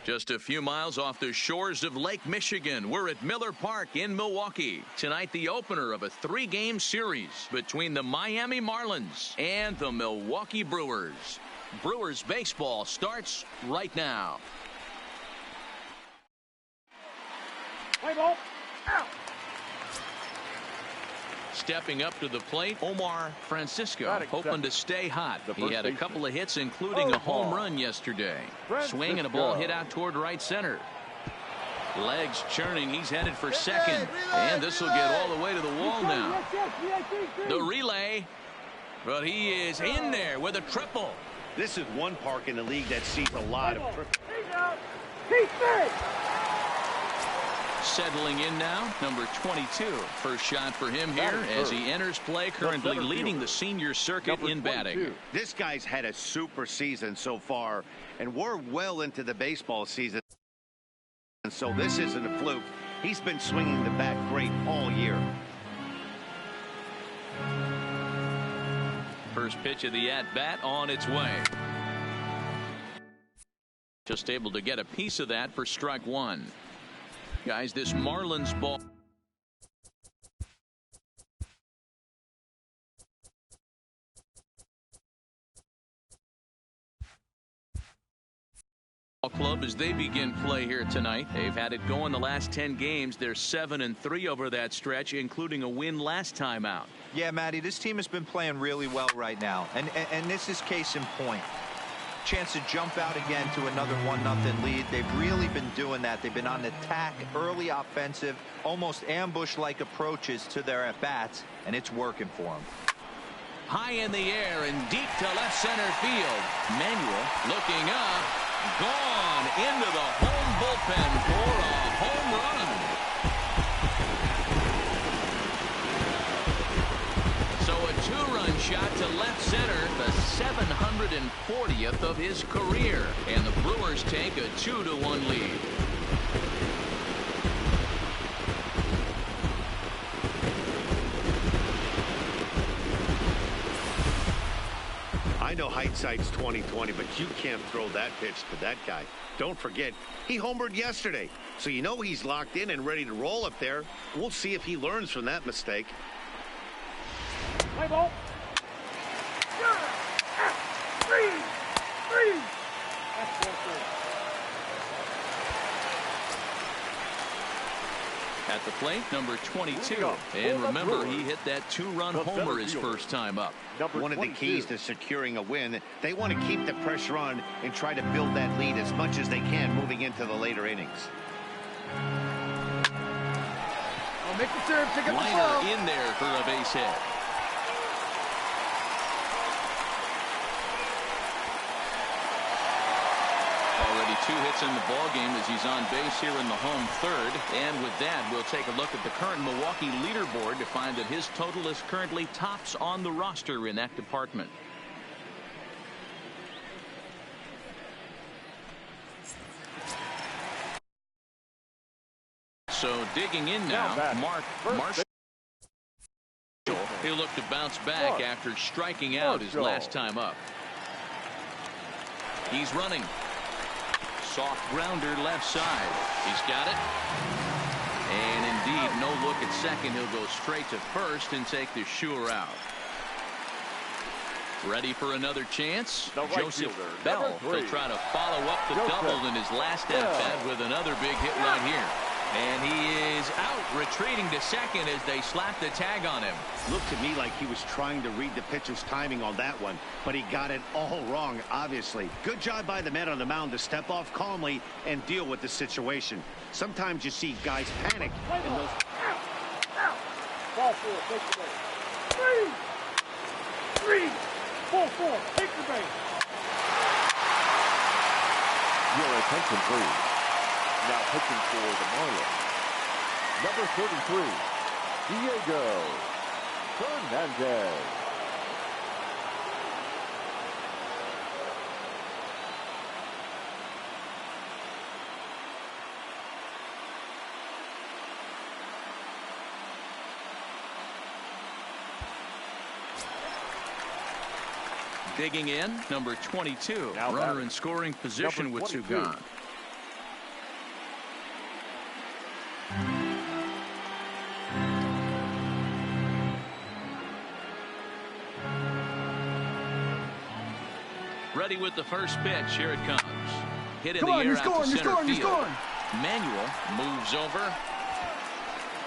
Just a few miles off the shores of Lake Michigan, we're at Miller Park in Milwaukee. Tonight, the opener of a 3-game series between the Miami Marlins and the Milwaukee Brewers. Brewers baseball starts right now. Play ball. Out. Stepping up to the plate, Omar Francisco, hoping to stay hot. He had a couple of hits, including a home run yesterday. Swing and a ball hit out toward right center. Legs churning. He's headed for second. And this will get all the way to the wall now. The relay. But he is in there with a triple. This is one park in the league that sees a lot of triples. Settling in now, number 22. First shot for him here as he enters play, currently leading the senior circuit in batting. This guy's had a super season so far, and we're well into the baseball season. And so this isn't a fluke. He's been swinging the bat great all year. First pitch of the at-bat on its way. Just able to get a piece of that for strike one. Guys, this Marlins ball club as they begin play here tonight. They've had it going the last 10 games. They're 7-3 over that stretch, including a win last time out. Yeah, Matty, this team has been playing really well right now, and this is case in point. Chance to jump out again to another 1-0 lead. They've really been doing that. They've been on attack, early offensive, almost ambush-like approaches to their at-bats, and it's working for them. High in the air and deep to left center field. Manuel looking up, gone into the home bullpen for a home run. So a 2-run shot to left center, the 740th of his career, and the Brewers take a 2-1 lead. I know hindsight's 20/20, but you can't throw that pitch to that guy. Don't forget, he homered yesterday, so you know he's locked in and ready to roll up there. We'll see if he learns from that mistake. Play ball. Three. At the plate, number 22. And remember, he hit that 2-run homer his first time up. One of the keys to securing a win, they want to keep the pressure on and try to build that lead as much as they can moving into the later innings. Make the serve, pick up the ball. Liner in there for a base hit. Already 2 hits in the ballgame as he's on base here in the home third. And with that, we'll take a look at the current Milwaukee leaderboard to find that his total is currently tops on the roster in that department. So digging in now, Marshall. He'll look to bounce back after striking out his last time up. He's running. Soft grounder left side. He's got it. And indeed, no look at second. He'll go straight to first and take the sure out. Ready for another chance? Joseph Bell will try to follow up the double in his last at-bat with another big hit right here. And he is out, retreating to second as they slap the tag on him. Looked to me like he was trying to read the pitcher's timing on that one, but he got it all wrong, obviously. Good job by the man on the mound to step off calmly and deal with the situation. Sometimes you see guys panic in those. Ball 4, take the base. 3. Ball 4, take the base. Your attention, please. Now pitching for the Marlins, number 33, Diego Fernandez. Digging in, number 22, runner in scoring position with 2 gone. Ready with the first pitch. Here it comes. Hit in the air out to center field. Manuel moves over.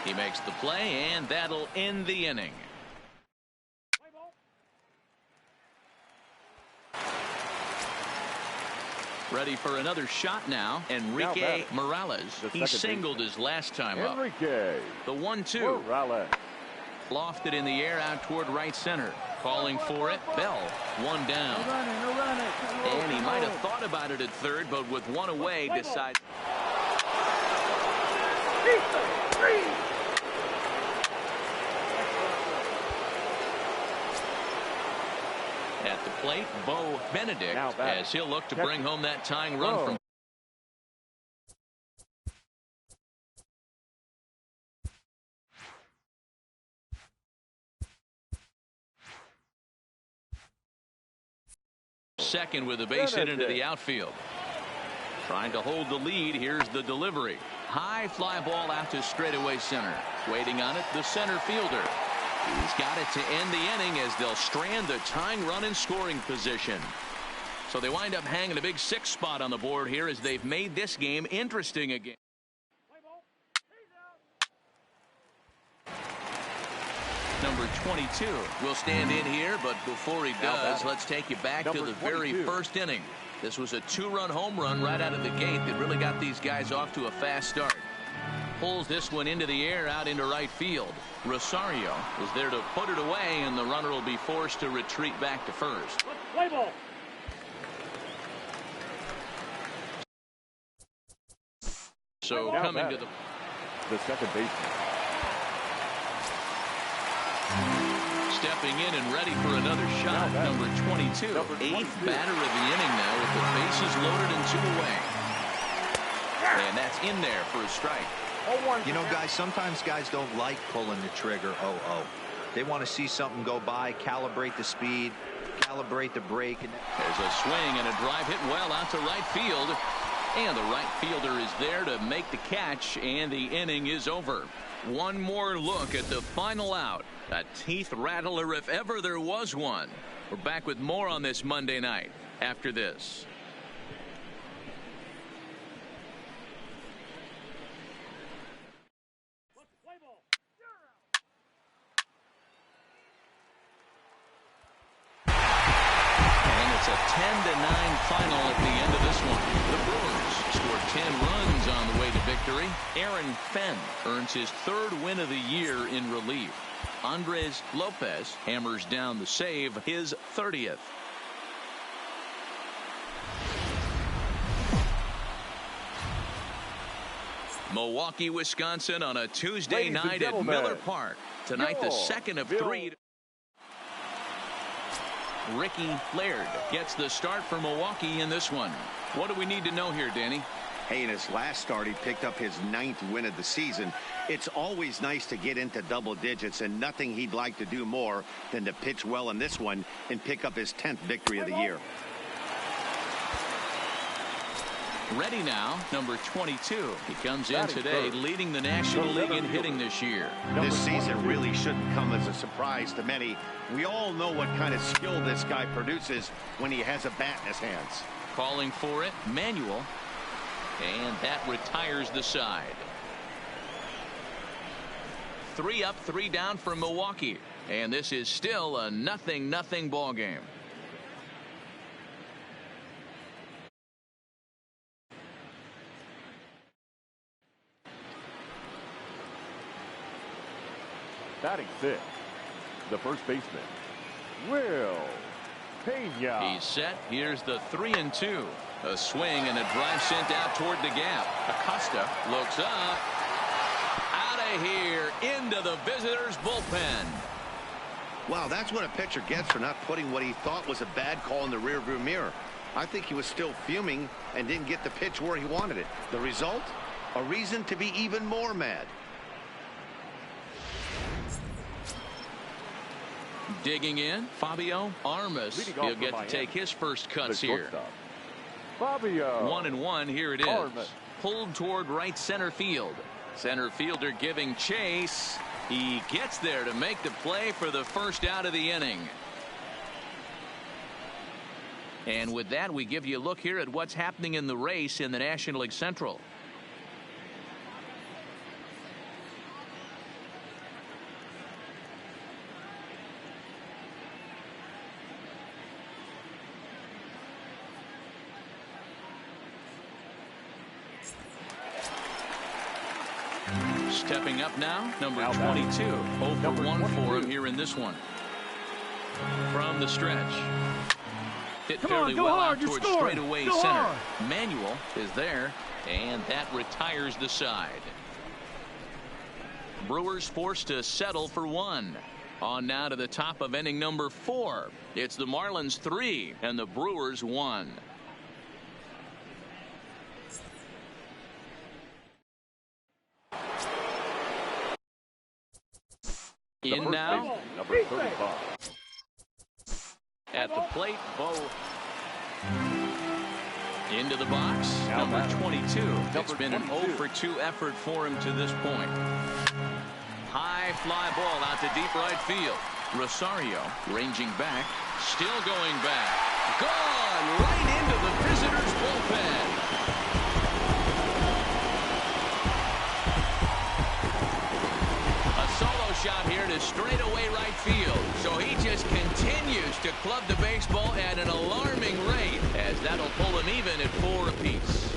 He makes the play, and that'll end the inning. Ready for another shot now. Enrique Morales. He singled his last time up. The 1-2. Morales. Lofted in the air out toward right center. Calling for it. Bell. One down. And he might have thought about it at third, but with one away, decides. At the plate, Bo Benedict, as he'll look to bring home that tying run from. Second with a base hit into the outfield. Trying to hold the lead. Here's the delivery. High fly ball out to straightaway center. Waiting on it, the center fielder. He's got it to end the inning as they'll strand the tying run in scoring position. So they wind up hanging a big 6 spot on the board here as they've made this game interesting again. Number 22 will stand in here, but before he does, let's take you back to the very first inning. This was a 2-run home run right out of the gate that really got these guys off to a fast start. Pulls this one into the air out into right field. Rosario is there to put it away, and the runner will be forced to retreat back to first. Play ball. So coming to the second baseman. Stepping in and ready for another shot, number 22. Eighth batter of the inning now with the bases loaded and 2 away. And that's in there for a strike. You know, guys, sometimes guys don't like pulling the trigger 0-0. They want to see something go by, calibrate the speed, calibrate the break. There's a swing and a drive hit well out to right field. And the right fielder is there to make the catch, and the inning is over. One more look at the final out. A teeth rattler if ever there was one. We're back with more on this Monday night after this. And it's a 10-9 final at the end of this one. The Brewers scored 10 runs on the way to victory. Aaron Fenn earns his 3rd win of the year in relief. Andres Lopez hammers down the save, his 30th. Milwaukee, Wisconsin on a Tuesday night at Miller Park. Tonight, the second of 3. Ricky Laird gets the start for Milwaukee in this one. What do we need to know here, Danny? Hey, in his last start, he picked up his 9th win of the season. It's always nice to get into double digits, and nothing he'd like to do more than to pitch well in this one and pick up his 10th victory of the year. Ready now, number 22. He comes in today leading the National League in hitting this year. This season really shouldn't come as a surprise to many. We all know what kind of skill this guy produces when he has a bat in his hands. Calling for it, Manuel. And that retires the side. 3 up, 3 down for Milwaukee. And this is still a 0-0 ball game. Batting 6th, the first baseman, Will Pena. He's set. Here's the 3-2. A swing and a drive sent out toward the gap. Acosta looks up. Out of here into the visitors' bullpen. Wow, that's what a pitcher gets for not putting what he thought was a bad call in the rearview mirror. I think he was still fuming and didn't get the pitch where he wanted it. The result? A reason to be even more mad. Digging in, Fabio Armas. He'll get to take his first cuts here. Fabio. 1-1. Here it is. Armas. Pulled toward right center field. Center fielder giving chase. He gets there to make the play for the first out of the inning. And with that, we give you a look here at what's happening in the race in the National League Central. Stepping up now, number 22. 0 for 1 for him here in this one. From the stretch. Hit fairly well out towards straightaway center. Manuel is there, and that retires the side. Brewers forced to settle for 1. On now to the top of inning number 4. It's the Marlins 3 and the Brewers 1. In now, number 35. At the plate, Bo. Into the box, number 22. It's been an 0 for 2 effort for him to this point. High fly ball out to deep right field. Rosario ranging back, still going back. Gone right into the visitors' bullpen. Solo shot here to straightaway right field. So he just continues to club the baseball at an alarming rate, as that'll pull him even at 4 apiece.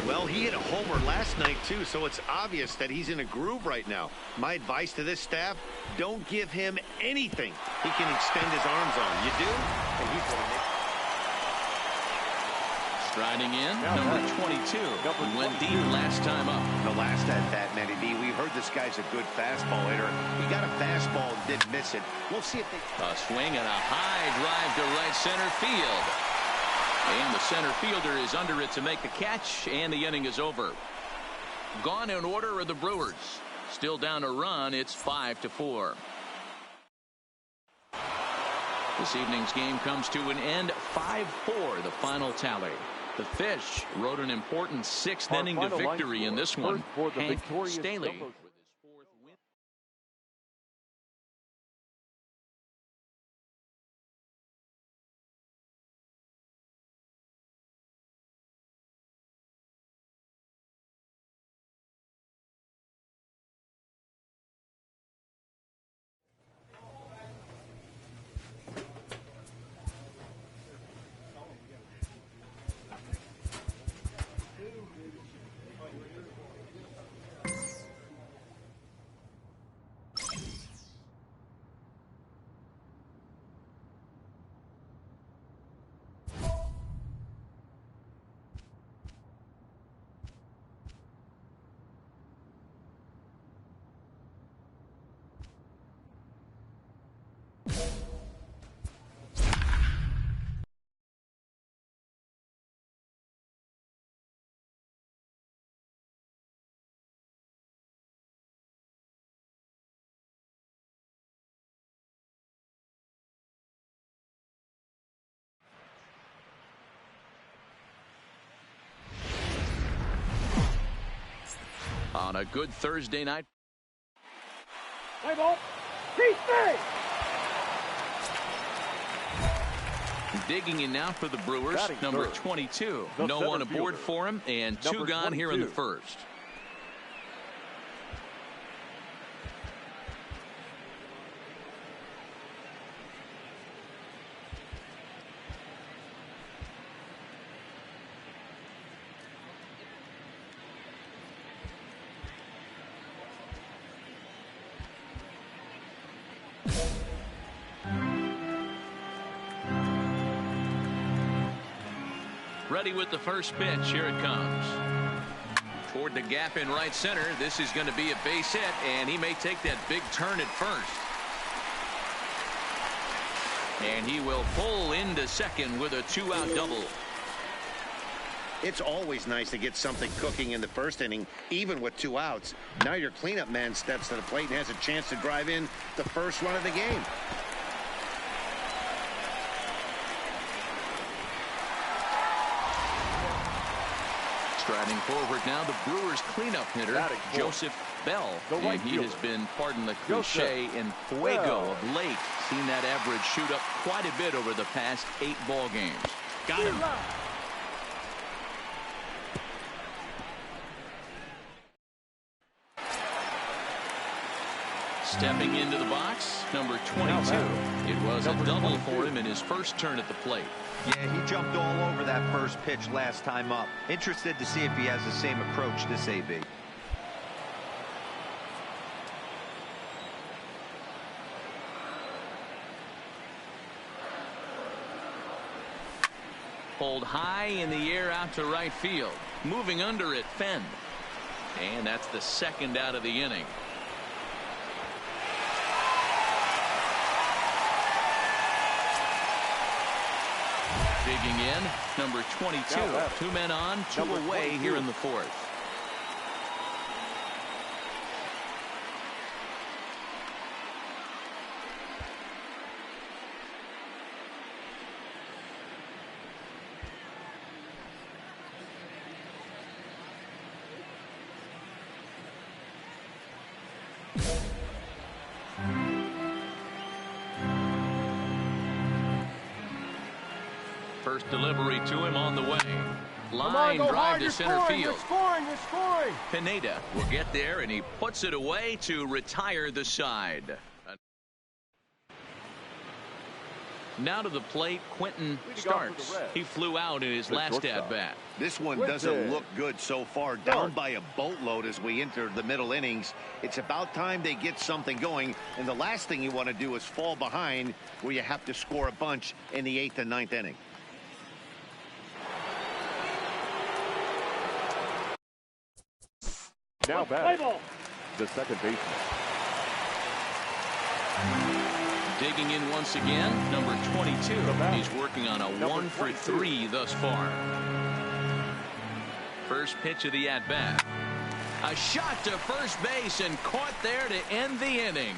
Well, he hit a homer last night, too, so it's obvious that he's in a groove right now. My advice to this staff, don't give him anything he can extend his arms on. You do, and he's going to make. Striding in, number 22. He went deep last time up. The last at that, Matty B, we heard this guy's a good fastball hitter. He got a fastball and didn't miss it. We'll see if they... A swing and a high drive to right center field. And the center fielder is under it to make the catch, and the inning is over. Gone in order are the Brewers. Still down a run, it's 5-4. This evening's game comes to an end, 5-4, the final tally. The Fish rode an important 6th inning to victory in this one. Hank Staley with his 4th win. On a good Thursday night. Play ball. Keith Digging in now for the Brewers, number 22. No one aboard for him, and 2 gone here in the first. Ready with the first pitch. Here it comes. Toward the gap in right center. This is going to be a base hit, and he may take that big turn at first. And he will pull into second with a 2-out double. It's always nice to get something cooking in the first inning, even with 2 outs. Now your cleanup man steps to the plate and has a chance to drive in the first run of the game. Batting forward now, the Brewers cleanup hitter, Joseph Bell. And he has been, pardon the cliche, in fuego of late. Seen that average shoot up quite a bit over the past 8 ball games. Got him. Stepping into the box, number 22. It was a double for him in his first turn at the plate. Yeah, he jumped all over that first pitch last time up. Interested to see if he has the same approach this AB. Pulled high in the air out to right field. Moving under it, Fenn. And that's the second out of the inning. Digging in, number 22. 2 men on, 2 away here in the 4th. First delivery to him on the way. Line drive to center field. You're scoring. Pineda will get there, and he puts it away to retire the side. Now to the plate, Quentin starts. He flew out in his last at-bat. This one doesn't look good so far. Down by a boatload as we enter the middle innings. It's about time they get something going, and the last thing you want to do is fall behind where you have to score a bunch in the 8th and 9th inning. Now batting, the second baseman. Digging in once again, number 22. He's working on a 1 for 3 thus far. First pitch of the at-bat. A shot to first base and caught there to end the inning.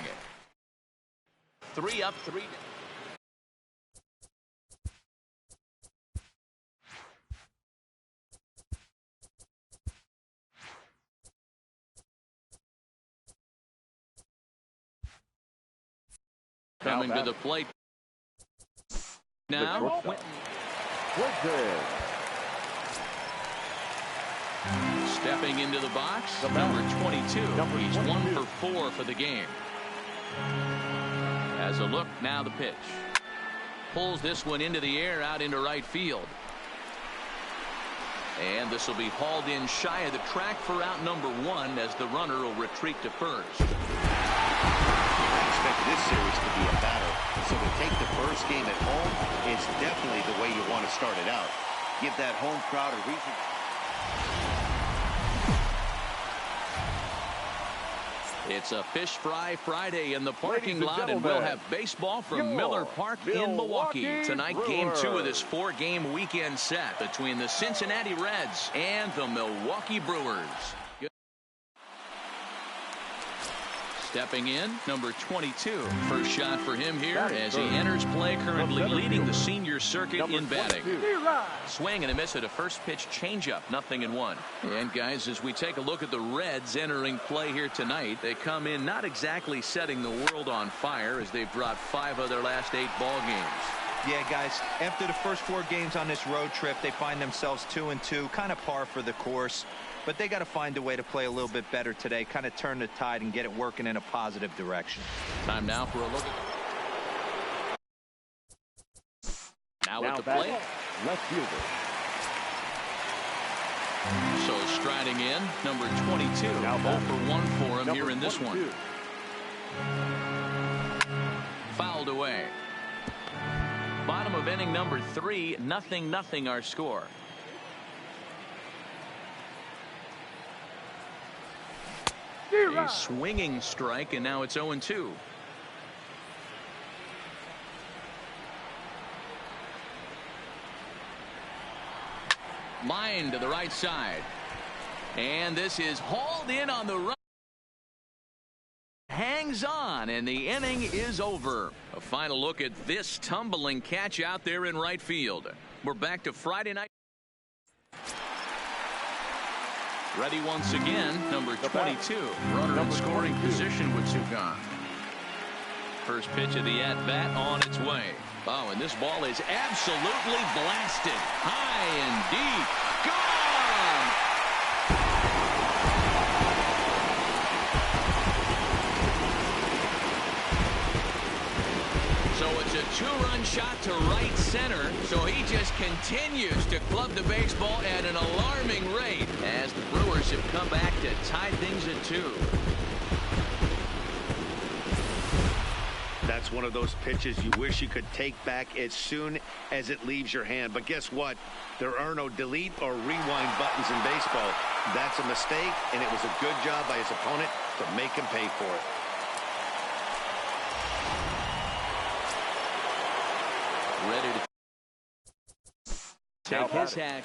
3 up, 3 down. Coming to the plate now. Stepping into the box, number 22. He's 1 for 4 for the game. As a look, now the pitch. Pulls this one into the air out into right field. And this will be hauled in shy of the track for out number 1 as the runner will retreat to first. This series to be a battle, so to take the first game at home is definitely the way you want to start it out. Give that home crowd a reason. It's a Fish Fry Friday in the parking lot, and we'll have baseball from Miller Park in Milwaukee. Tonight, Game 2 of this 4-game weekend set between the Cincinnati Reds and the Milwaukee Brewers. Stepping in, number 22. First shot for him here as he enters play, currently leading the senior circuit in batting. Swing and a miss at a first pitch changeup, 0-1. And guys, as we take a look at the Reds entering play here tonight, they come in not exactly setting the world on fire as they've dropped 5 of their last 8 ball games. Yeah, guys, after the first 4 games on this road trip, they find themselves 2-2, kind of par for the course. But they got to find a way to play a little bit better today, kind of turn the tide and get it working in a positive direction. Time now for a look at. Now at the plate. Left fielder. So striding in, number 22. Now 0 for 1 for him here in this one. Fouled away. Bottom of inning number 3, 0-0 our score. A swinging strike, and now it's 0-2. Line to the right side. And this is hauled in on the run. Hangs on, and the inning is over. A final look at this tumbling catch out there in right field. We're back to Friday night. Ready once again, number 22. Runner in scoring position with two gone. First pitch of the at-bat on its way. Oh, and this ball is absolutely blasted. High and deep. Gone! So it's a two-run shot to right center. So he just continues to club the baseball at an alarming rate as the Brewers have come back to tie things at 2. That's one of those pitches you wish you could take back as soon as it leaves your hand. But guess what? There are no delete or rewind buttons in baseball. That's a mistake, and it was a good job by his opponent to make him pay for it. Ready to take his hat.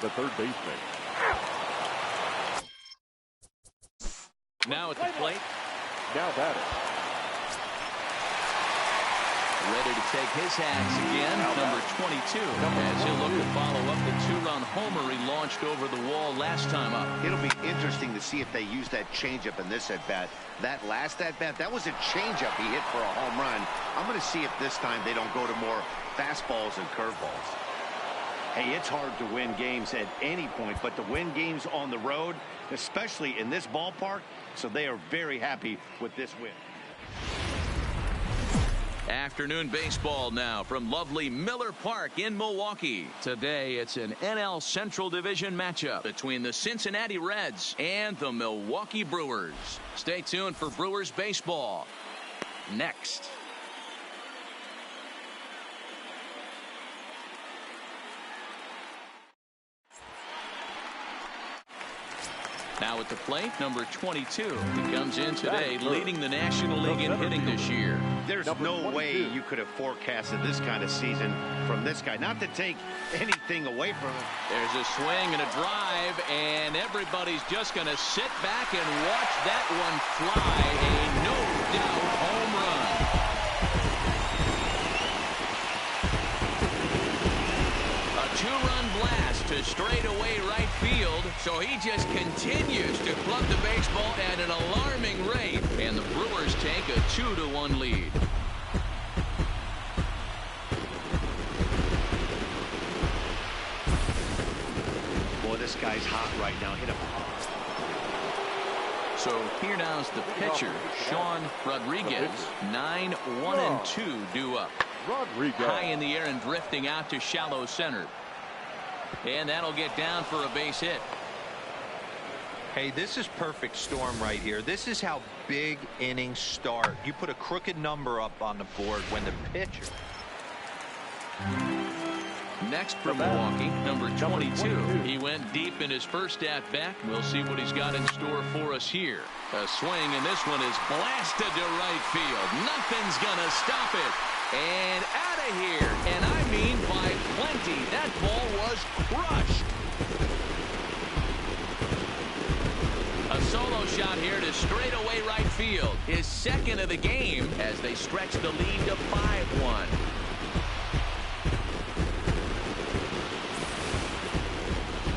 The third baseman. Now at the plate. Now batting. Ready to take his hats again, number 22, as he'll look to follow up the two-run homer he launched over the wall last time up. It'll be interesting to see if they use that changeup in this at-bat. That last at-bat, that was a changeup he hit for a home run. I'm going to see if this time they don't go to more fastballs and curveballs. Hey, it's hard to win games at any point, but to win games on the road, especially in this ballpark, so they are very happy with this win. Afternoon baseball now from lovely Miller Park in Milwaukee. Today it's an NL Central Division matchup between the Cincinnati Reds and the Milwaukee Brewers. Stay tuned for Brewers baseball next. Now at the plate, number 22. He comes in today leading the National League in hitting this year. There's no way you could have forecasted this kind of season from this guy. Not to take anything away from him. There's a swing and a drive, and everybody's just going to sit back and watch that one fly. A no-doubt home run. A two-run blast to straightaway right field, so he just continues to club the baseball at an alarming rate, and the Brewers take a 2-1 lead. Boy, this guy's hot right now. Hit him. So here now's the pitcher, Sean Rodriguez. 9-1-2 due up. Rodriguez. High in the air and drifting out to shallow center. And that'll get down for a base hit. Hey, this is perfect storm right here. This is how big innings start. You put a crooked number up on the board when the pitcher. Next for Milwaukee, number 22. He went deep in his first at-bat. We'll see what he's got in store for us here. A swing, and this one is blasted to right field. Nothing's gonna stop it. And out of here. And I mean by plenty. That ball was crushed. A solo shot here to straightaway right field. His second of the game as they stretch the lead to 5-1.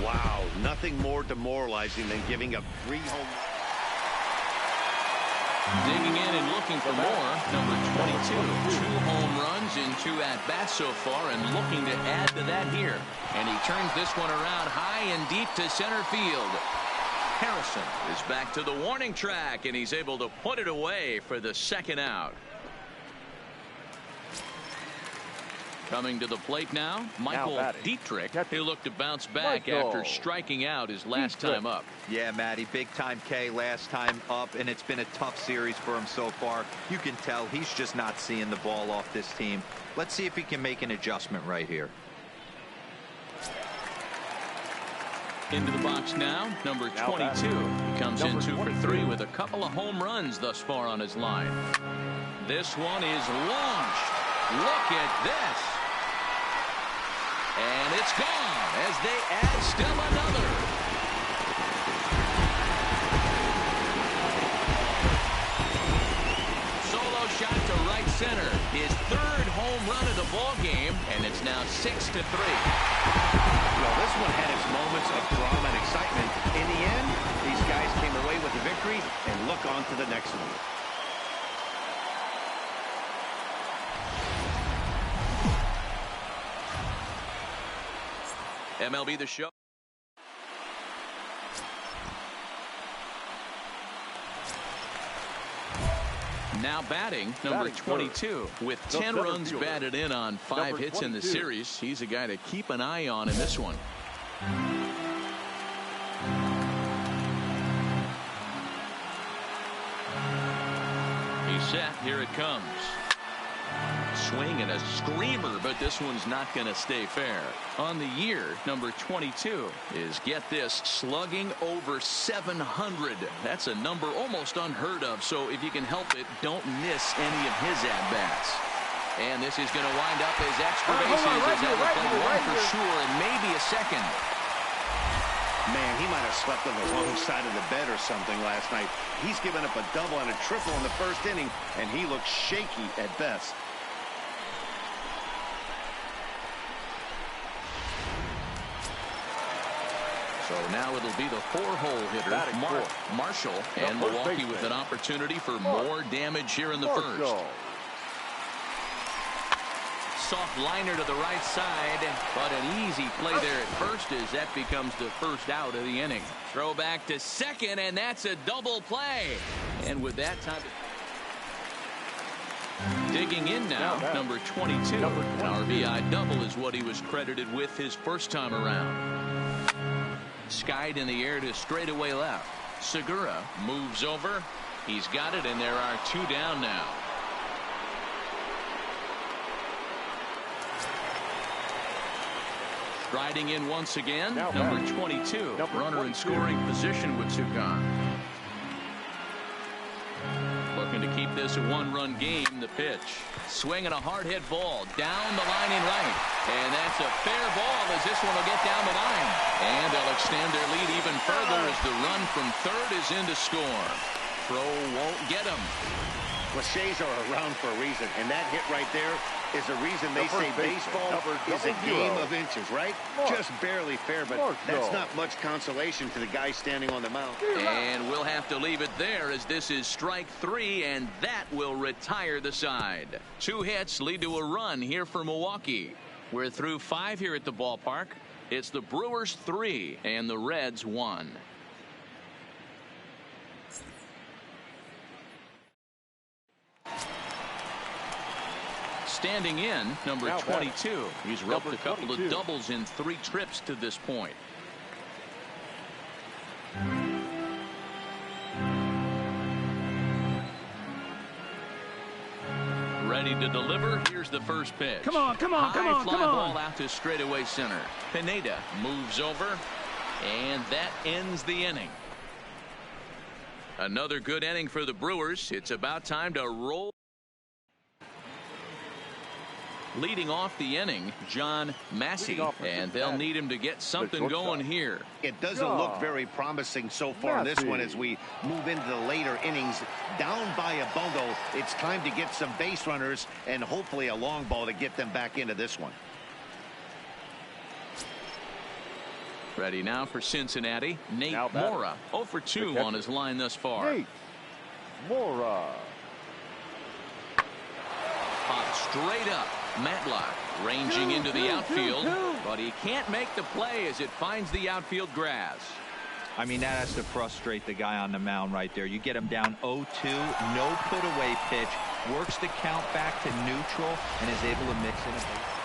Wow, nothing more demoralizing than giving up 3 home. Digging in and looking for more, number 22. 2 home runs in 2 at-bats so far, and looking to add to that here. And he turns this one around high and deep to center field. Harrison is back to the warning track, and he's able to put it away for the second out. Coming to the plate now, Michael Dietrich. He'll look to bounce back after striking out his last time up. Yeah, Matty, big time K last time up, and it's been a tough series for him so far. You can tell he's just not seeing the ball off this team. Let's see if he can make an adjustment right here. Into the box now, number 22. He comes in 2 for 3 with a couple of home runs thus far on his line. This one is launched. Look at this. And it's gone as they add still another. Solo shot to right center. His 3rd home run of the ball game, and it's now 6-3. Well, this one had its moments of drama and excitement. In the end, victory and look on to the next one. MLB The Show. Now batting, number 22. With 10 runs batted in on 5 hits in the series, he's a guy to keep an eye on in this one. He's set. Here it comes. Swing and a screamer, but this one's not going to stay fair. On the year, number 22 is, get this, slugging over 700. That's a number almost unheard of, so if you can help it, don't miss any of his at-bats. And this is going to wind up as extra bases as that will play one for sure and maybe a second. Man, he might have slept on the wrong side of the bed or something last night. He's given up a double and a triple in the first inning, and he looks shaky at best. So now it'll be the 4-hole hitter, Marshall, and Milwaukee with an opportunity for more damage here in the first. Soft liner to the right side, but an easy play there at first as that becomes the first out of the inning. Throw back to second, and that's a double play. And with that time, digging in now, number 22. An RBI double is what he was credited with his first time around. Skied in the air to straightaway left. Segura moves over. He's got it, and there are 2 down now. Striding in once again, number 22. Runner in scoring position with Sukan. Looking to keep this a 1-run game. The pitch. Swinging a hard hit ball down the line in right. And that's a fair ball as this one will get down the line. And they'll extend their lead even further as the run from third is in to score. Throw won't get him. Cliches are around for a reason, and that hit right there is the reason they say baseball is a game of inches, right? Just barely fair, but that's not much consolation to the guy standing on the mound. And we'll have to leave it there as this is strike 3, and that will retire the side. 2 hits lead to a run here for Milwaukee. We're through 5 here at the ballpark. It's the Brewers 3 and the Reds 1. Standing in, number 22. He's roped a couple of doubles in 3 trips to this point. Ready to deliver. Here's the first pitch. Come on, come on, come on, come on. High fly ball out to straightaway center. Pineda moves over, and that ends the inning. Another good inning for the Brewers. It's about time to roll. Leading off the inning, John Massey, and they'll need him to get something going here. It doesn't look very promising so far in this one as we move into the later innings. Down by a bundle, it's time to get some base runners and hopefully a long ball to get them back into this one. Ready now for Cincinnati, Nate Mora. 0 for 2 on his line thus far. Nate Mora. Popped straight up. Matlock ranging into the outfield, but he can't make the play as it finds the outfield grass. I mean, that has to frustrate the guy on the mound right there. You get him down 0-2, no put away pitch, works the count back to neutral, and is able to mix in a base.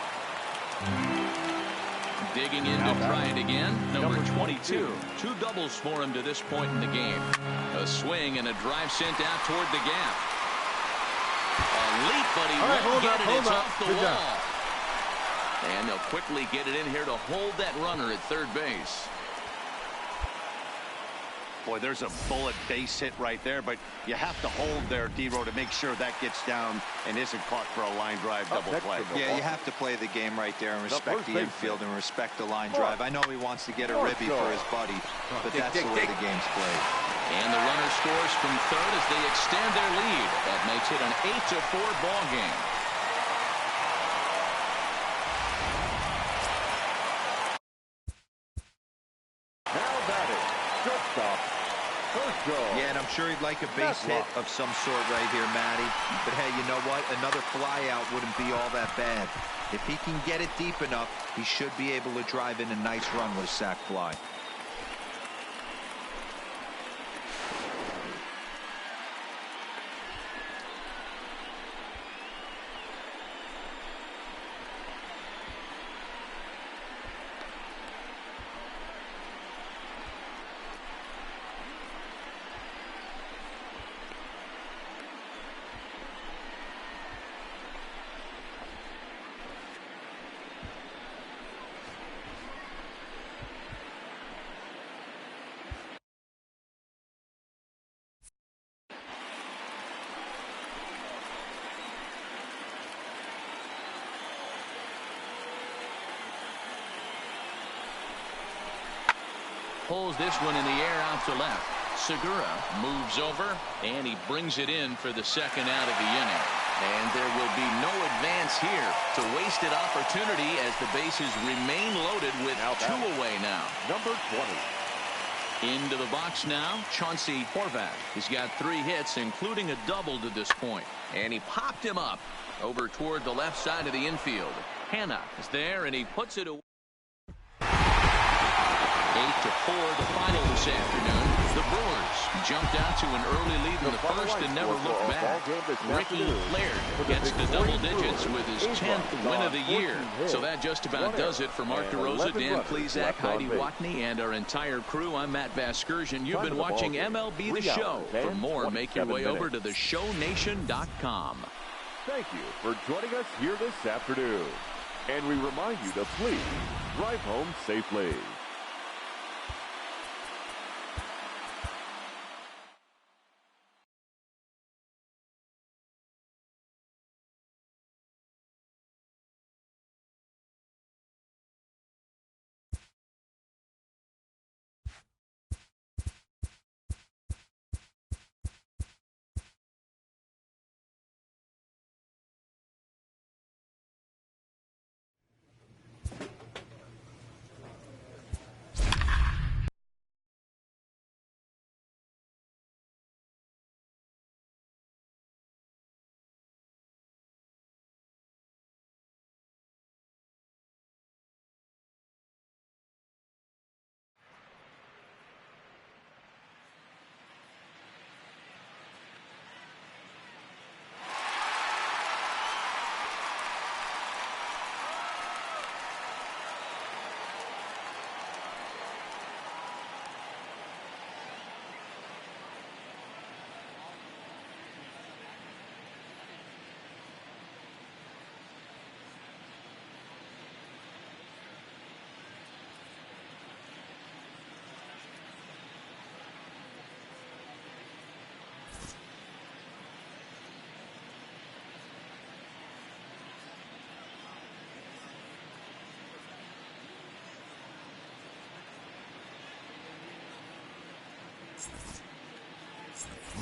Digging in to try it again, number 22. 2 doubles for him to this point in the game. A swing and a drive sent out toward the gap. A leap, but he won't get it. It's off the wall. And they'll quickly get it in here to hold that runner at third base. Boy, there's a bullet base hit right there, but you have to hold there, D-Row, to make sure that gets down and isn't caught for a line drive double play. Yeah, you have to play the game right there and respect the infield and respect the line drive. I know he wants to get a ribby for his buddy, but that's the way the game's played. And the runner scores from third as they extend their lead. That makes it an 8-4 ball game. Now batting, shortstop, first go. Yeah, and I'm sure he'd like a base hit of some sort right here, Matty. But hey, you know what? Another flyout wouldn't be all that bad. If he can get it deep enough, he should be able to drive in a nice run with a sac fly. Pulls this one in the air out to left. Segura moves over, and he brings it in for the second out of the inning. And there will be no advance here. It's a wasted opportunity as the bases remain loaded with two away now. Number 20. Into the box now, Chauncey Horvath. He's got 3 hits, including a double to this point. And he popped him up over toward the left side of the infield. Hanna is there, and he puts it away. 8-4 the final this afternoon. The Brewers jumped out to an early lead in the first and never looked back. Ricky Laird gets to double digits with his 10th win of the year. So that just about does it for Mark DeRosa, Dan Plesac, Heidi Watney, and our entire crew. I'm Matt Vasgersian. You've been watching MLB The Show. For more, make your way over to theshownation.com. Thank you for joining us here this afternoon. And we remind you to please drive home safely.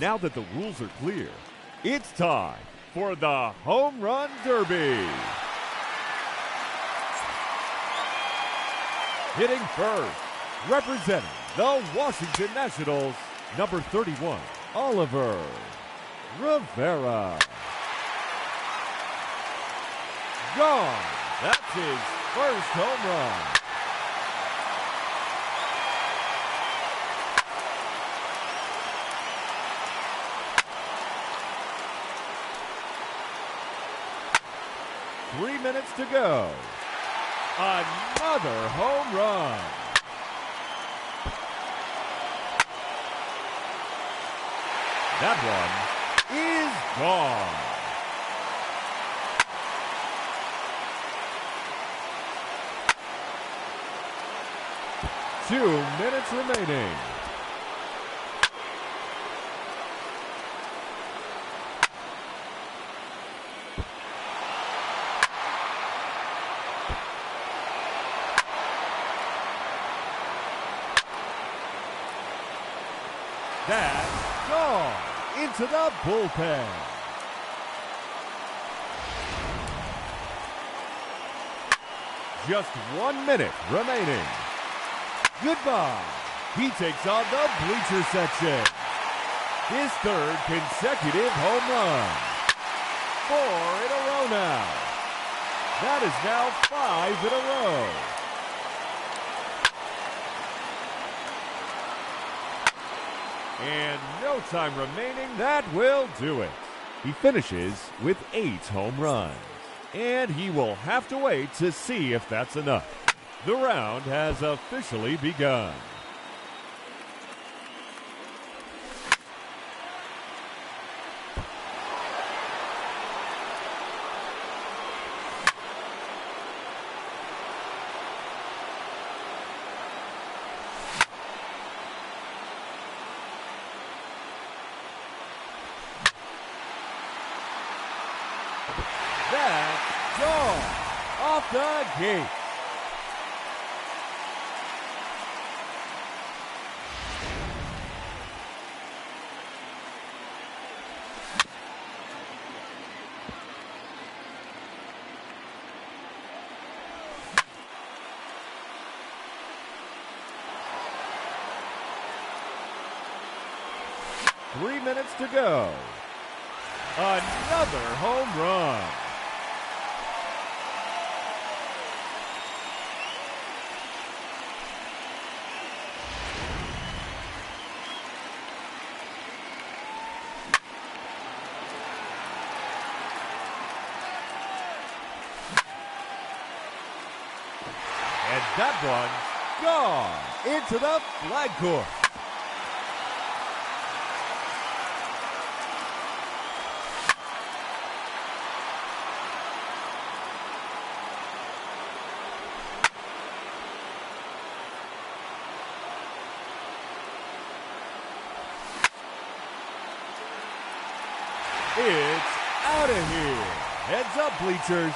Now that the rules are clear, it's time for the Home Run Derby. Hitting first, representing the Washington Nationals, number 31, Oliver Rivera. Gone. That's his first home run. Minutes to go. Another home run. That one is gone. Two minutes remaining. That's gone into the bullpen. Just 1 minute remaining. Goodbye. He takes on the bleacher section. his third consecutive home run. 4 in a row now. That is now 5 in a row. And no time remaining, that will do it. He finishes with 8 home runs. And he will have to wait to see if that's enough. The round has officially begun. That's gone off the gate. Three minutes to go. Another home run. And that one's gone into the flag court. It's out of here. Heads up, bleachers.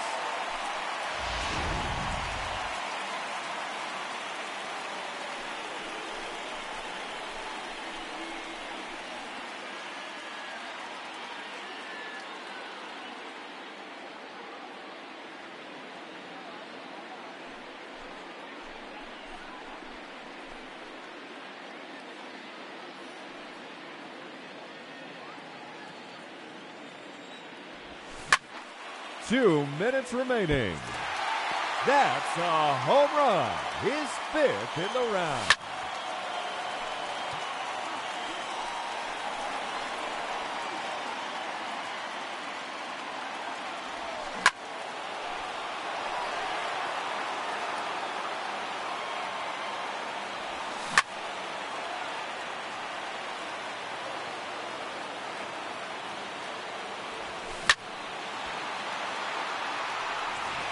Two minutes remaining. That's a home run. His 5th in the round.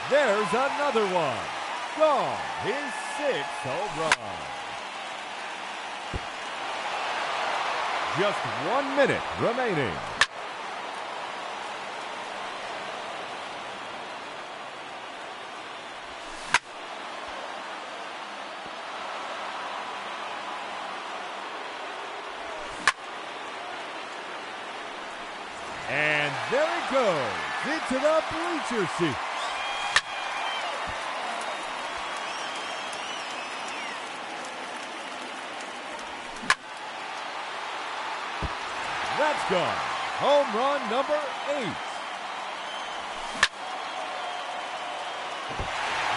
There's another one. Gone. His 6th home run. Just 1 minute remaining. And there it goes into the bleacher seat. That's gone. Home run number 8.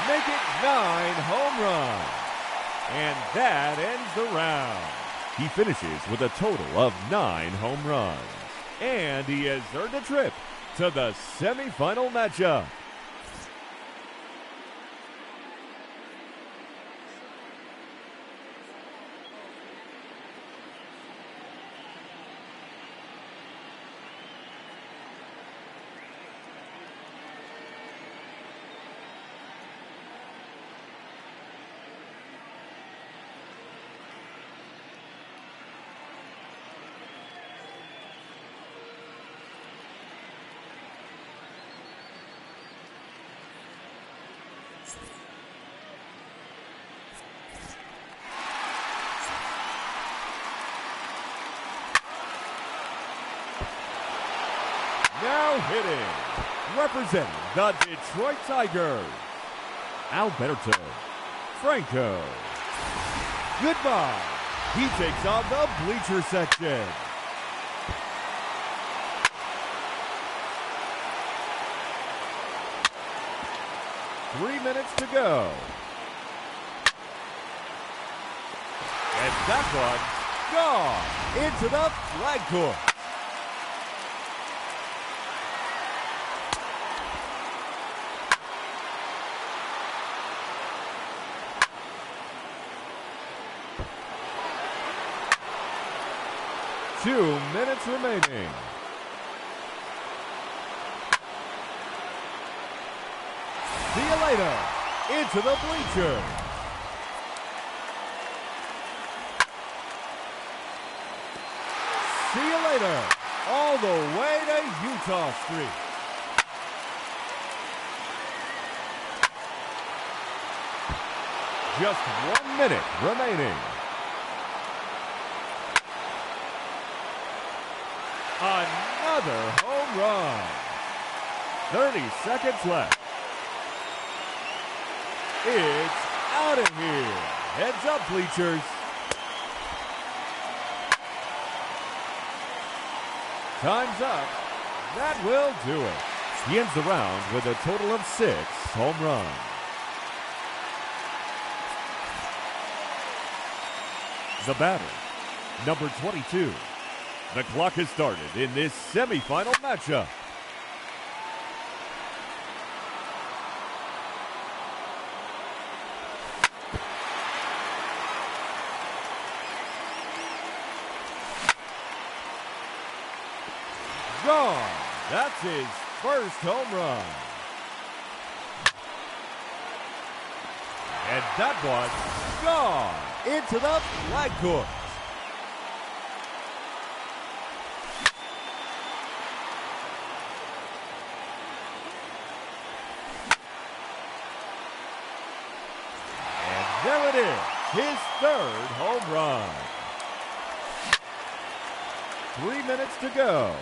Make it 9 home runs. And that ends the round. He finishes with a total of 9 home runs. And he has earned a trip to the semifinal matchup. Now hitting, representing the Detroit Tigers, Alberto Franco. Goodbye. He takes on the bleacher section. 3 minutes to go. And that one gone into the flag court. Two minutes remaining. See you later. Into the bleachers. See you later. All the way to Utah Street. Just 1 minute remaining. Another home run. 30 seconds left. It's out of here. Heads up, bleachers. Time's up. That will do it. He ends the round with a total of 6 home runs. The batter, number 22. The clock has started in this semifinal matchup. Gone. That's his first home run. And that one gone into the flag court. And there it is, his third home run. 3 minutes to go.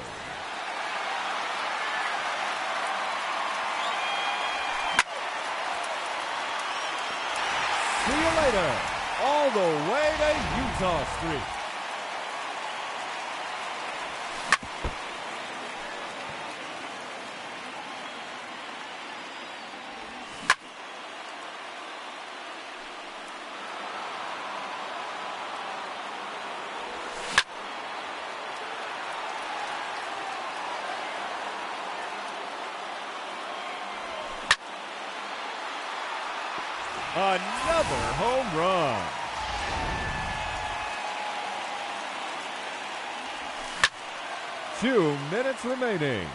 See you later, all the way to Utah Street. Another home run. Two minutes remaining.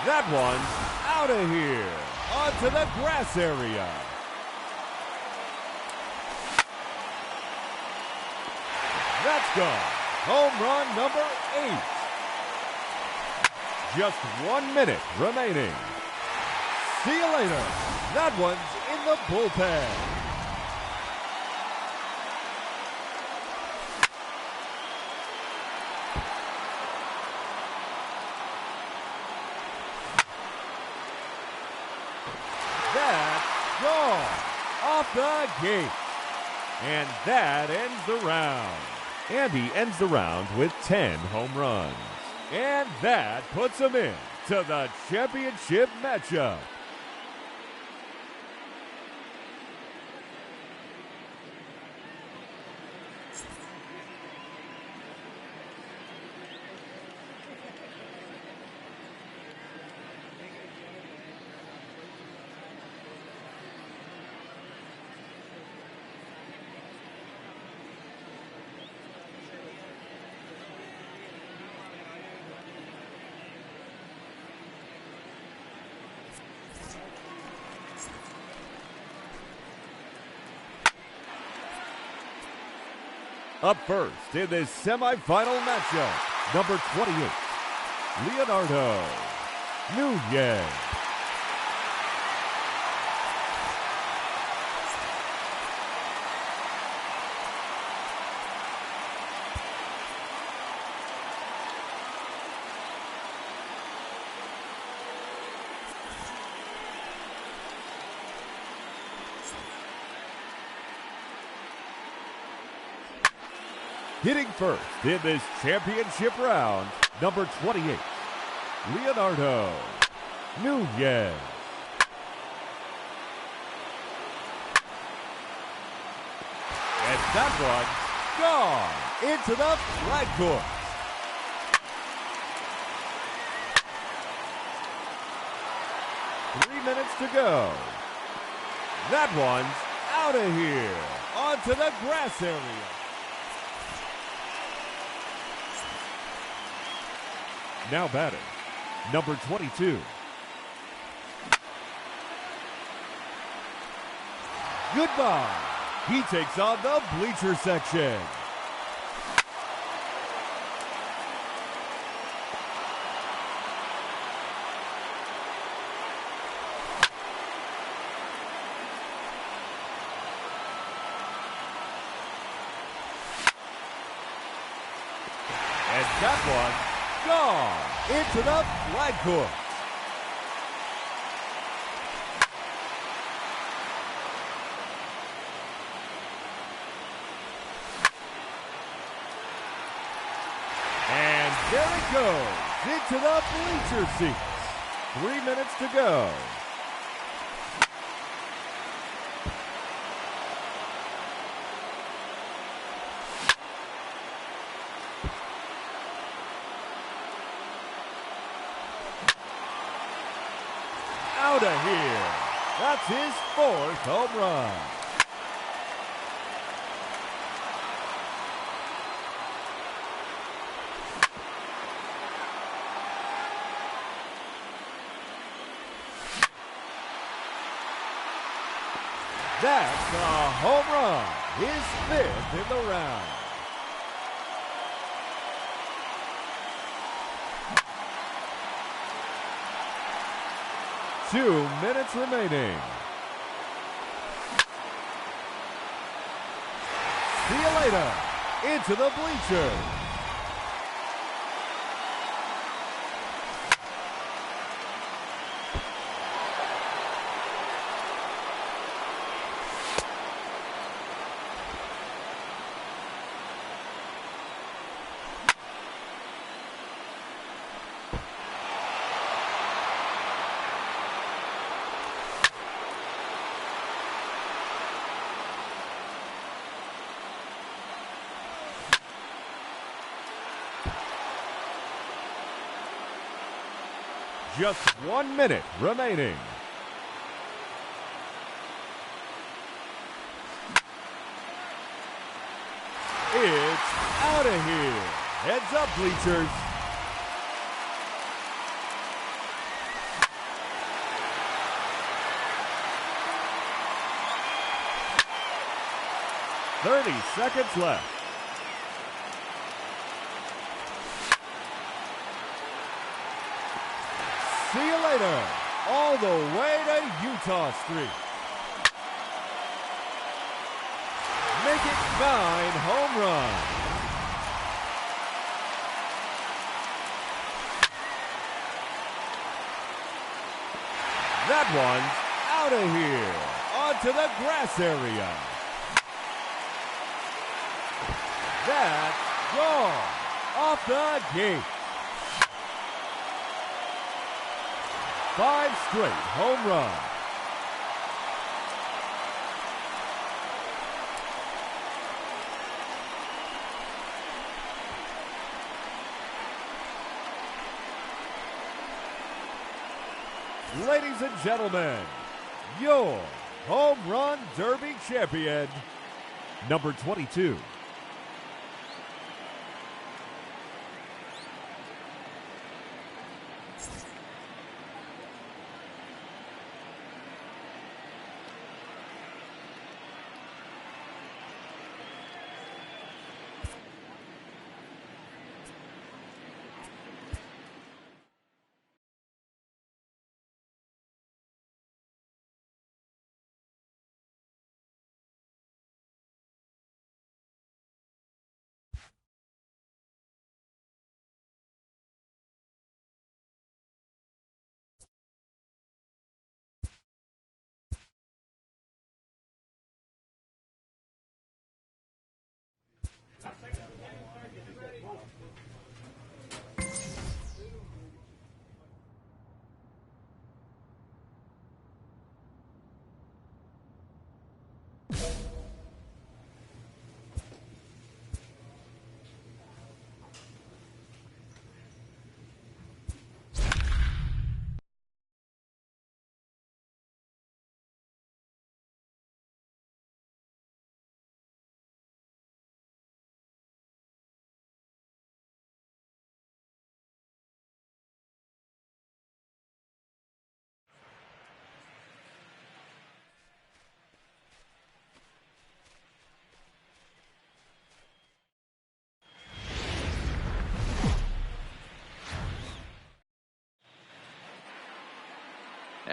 That one's out of here, onto the grass area. That's gone. Home run number 8. Just 1 minute remaining. See you later. That one's in the bullpen. That's gone off the gate. And that ends the round. And he ends the round with 10 home runs. And that puts him in to the championship matchup. Up first in this semifinal matchup, number 28, Leonardo Nunez. Hitting first in this championship round, number 28, Leonardo Nunez. And that one gone into the flag court. Minutes to go. That one's out of here onto the grass area. Now batting, number 22. Goodbye. He takes on the bleacher section. And that one gone into the flag court. And there it goes into the bleacher seats. 3 minutes to go. Out of here. That's his 4th home run. That's a home run. His 5th in the round. Two minutes remaining. See you later. Into the bleachers. Just 1 minute remaining. It's out of here. Heads up, bleachers. "30 seconds left. See you later, all the way to Utah Street. Make it 9 home runs. That one's out of here, onto the grass area. That's gone, off the gate. 5 straight home runs. Ladies and gentlemen, your Home Run Derby champion, number 22.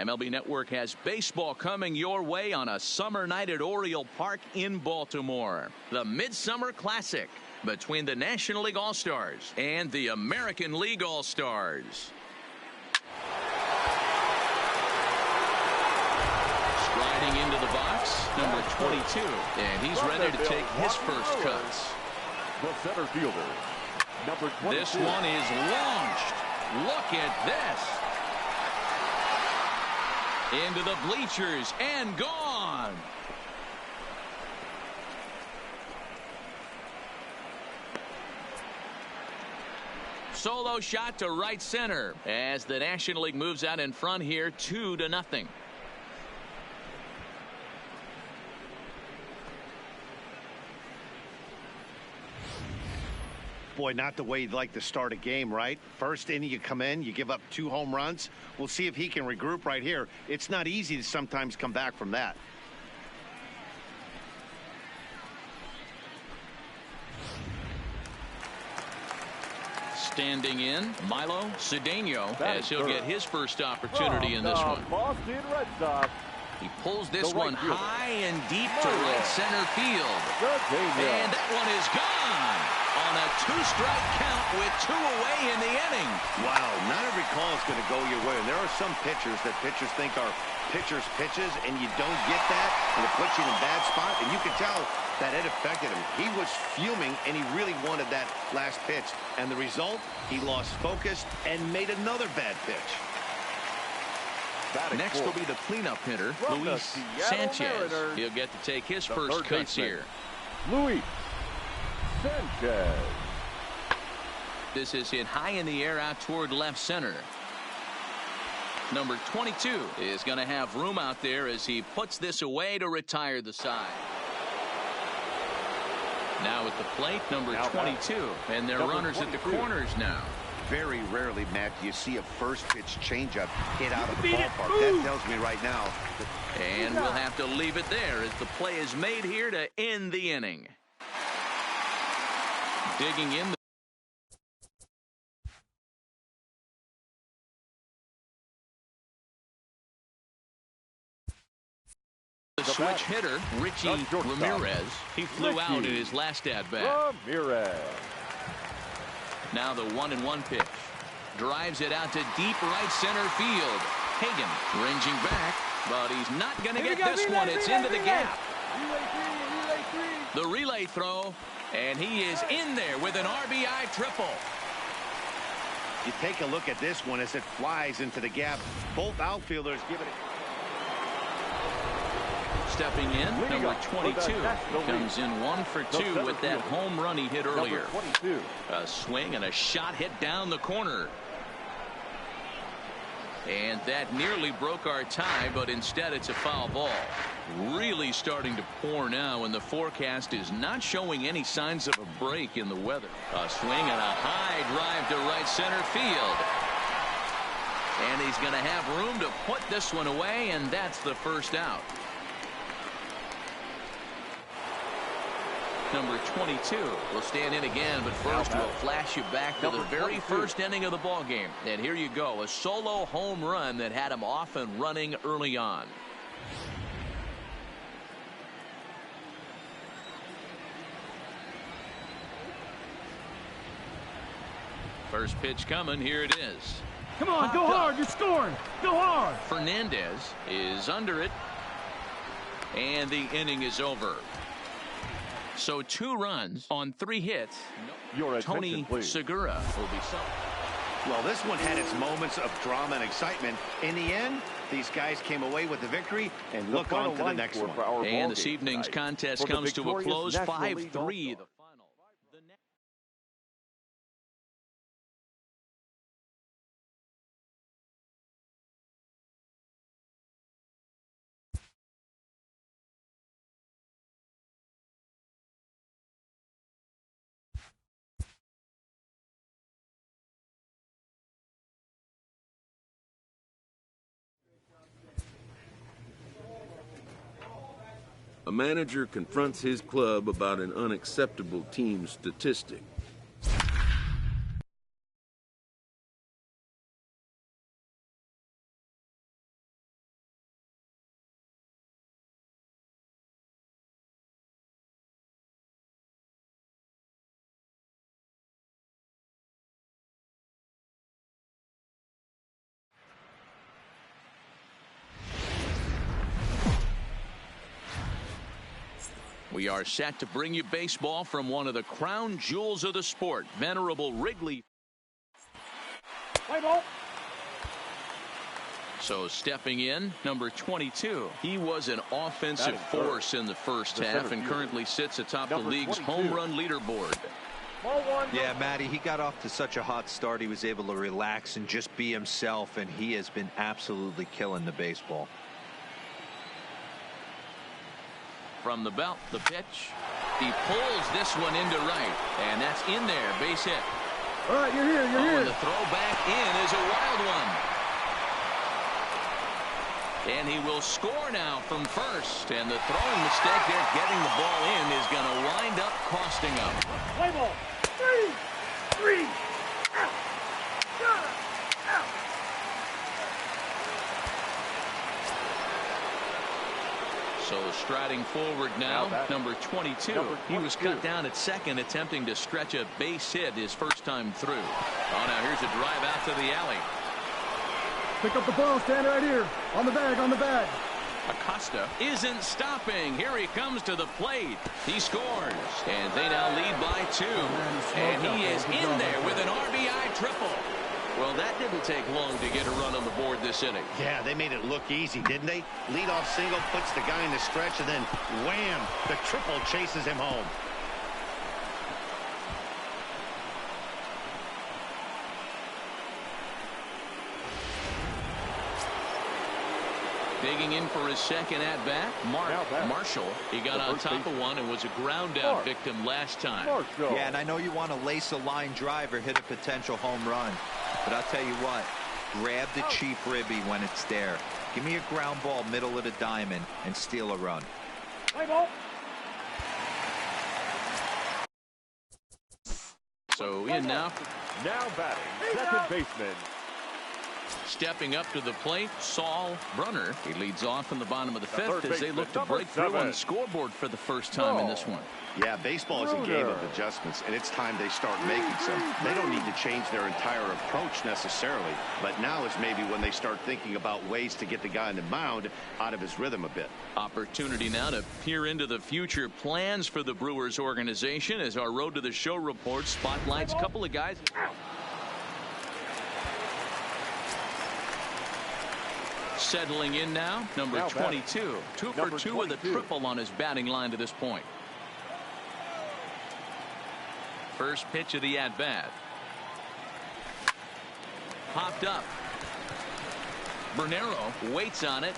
MLB Network has baseball coming your way on a summer night at Oriole Park in Baltimore. The Midsummer Classic between the National League All-Stars and the American League All-Stars. Striding into the box, number 22, and he's ready to take his first cuts. The center fielder, number 22. This one is launched. Look at this. Into the bleachers and gone. Solo shot to right center as the National League moves out in front here 2-0. Boy, not the way you'd like to start a game, right? First inning, you come in, you give up 2 home runs. We'll see if he can regroup right here. It's not easy to sometimes come back from that. Standing in, Milo Cedeno, as he'll get his first opportunity in this one. Boston Red Sox. He pulls this one high and deep to right center field. And that one is gone on a 2-strike count with 2 away in the inning. Wow, not every call is going to go your way. And there are some pitchers that pitchers think are pitchers' pitches, and you don't get that, and it puts you in a bad spot. And you can tell that it affected him. He was fuming, and he really wanted that last pitch. And the result, he lost focus and made another bad pitch. Next will be the cleanup hitter, Luis Sanchez. He'll get to take his first cuts here. Luis Sanchez. This is hit high in the air out toward left center. Number 22 is going to have room out there as he puts this away to retire the side. Now at the plate, number 22, and they're runners at the corners now. Very rarely, Matt, do you see a first pitch changeup hit out of the ballpark. That tells me right now. And we'll have to leave it there as the play is made here to end the inning. Digging in. The switch hitter, Richie Ramirez. He flew out in his last at-bat. Ramirez. Now the 1-1 pitch. Drives it out to deep right center field. Hagan ranging back, but he's not going to get this one. It's into the gap. The relay throw, and he is in there with an RBI triple. You take a look at this one as it flies into the gap. Both outfielders give it. Stepping in, number 22 comes in 1 for 2 with that home run he hit earlier. A swing and a shot hit down the corner. And that nearly broke our tie, but instead it's a foul ball. Really starting to pour now, and the forecast is not showing any signs of a break in the weather. A swing and a high drive to right center field. And he's going to have room to put this one away, and that's the first out. Number 22 will stand in again, but first we'll flash you back to the very first inning of the ball game. And here you go, a solo home run that had him off and running early on. First pitch coming, here it is. Come on, go hard, you're scoring. Go hard. Fernandez is under it, and the inning is over. So 2 runs on 3 hits. Tony Segura will be sub. Well, this one had its moments of drama and excitement. In the end, these guys came away with the victory and look on to the next one. And this evening's contest comes to a close, 5-3 the final. A manager confronts his club about an unacceptable team statistic. We are set to bring you baseball from one of the crown jewels of the sport, venerable Wrigley. Play ball. So stepping in, number 22. He was an offensive force in the first half and currently sits atop the league's home run leaderboard. Yeah, Matty, he got off to such a hot start. He was able to relax and just be himself, and he has been absolutely killing the baseball. From the belt, the pitch. He pulls this one into right, and that's in there, base hit. All right, you're here, And the throw back in is a wild one. And he will score now from first, and the throwing mistake there getting the ball in is going to wind up costing him. Play ball. Three. Out. So striding forward now, number 22. He was cut down at second, attempting to stretch a base hit his first time through. Oh, now here's a drive out to the alley. Pick up the ball, stand right here. On the bag. Acosta isn't stopping. Here he comes to the plate. He scores, and they now lead by 2. And he is in there with an RBI triple. Well, that didn't take long to get a run on the board this inning. Yeah, they made it look easy, didn't they? Leadoff single puts the guy in the stretch, and then wham, the triple chases him home. Digging in for his second at-bat, Marshall. He got on top of one and was a ground-out victim last time. Yeah, and I know you want to lace a line drive or hit a potential home run. But I'll tell you what, grab the cheap ribby when it's there. Give me a ground ball middle of the diamond and steal a run. Play ball. So in now. Now batting, second baseman. Stepping up to the plate, Saul Brunner. He leads off in the bottom of the 5th as they look to break through on the scoreboard for the first time in this one. Yeah, baseball is a game of adjustments, and it's time they start making some. They don't need to change their entire approach necessarily, but now is maybe when they start thinking about ways to get the guy on the mound out of his rhythm a bit. Opportunity now to peer into the future plans for the Brewers organization as our Road to the Show report spotlights a couple of guys. Settling in now, number 22. 2 for 2 with a triple on his batting line to this point. First pitch of the at-bat. Popped up. Bernero waits on it.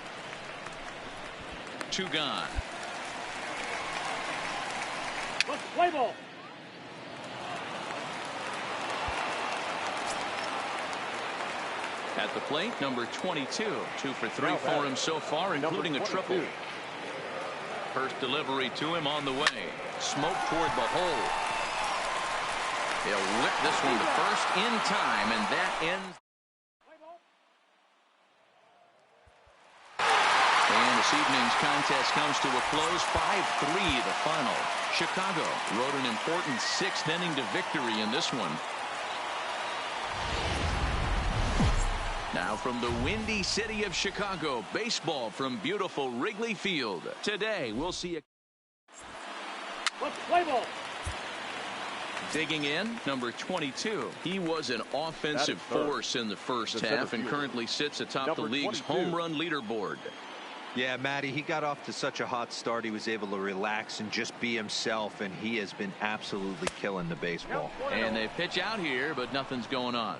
2 gone. Play ball. At the plate, number 22. 2 for 3 for him so far, including a triple. First delivery to him on the way. Smoke toward the hole. He'll whip this one to first in time, and that ends. And this evening's contest comes to a close. 5-3 the final. Chicago rode an important 6th inning to victory in this one. Now from the windy city of Chicago, baseball from beautiful Wrigley Field. Today we'll see a play ball. Digging in, number 22. He was an offensive force in the first half and currently sits atop the league's home run leaderboard. Yeah, Matty, he got off to such a hot start. He was able to relax and just be himself, and he has been absolutely killing the baseball. And they pitch out here, but nothing's going on.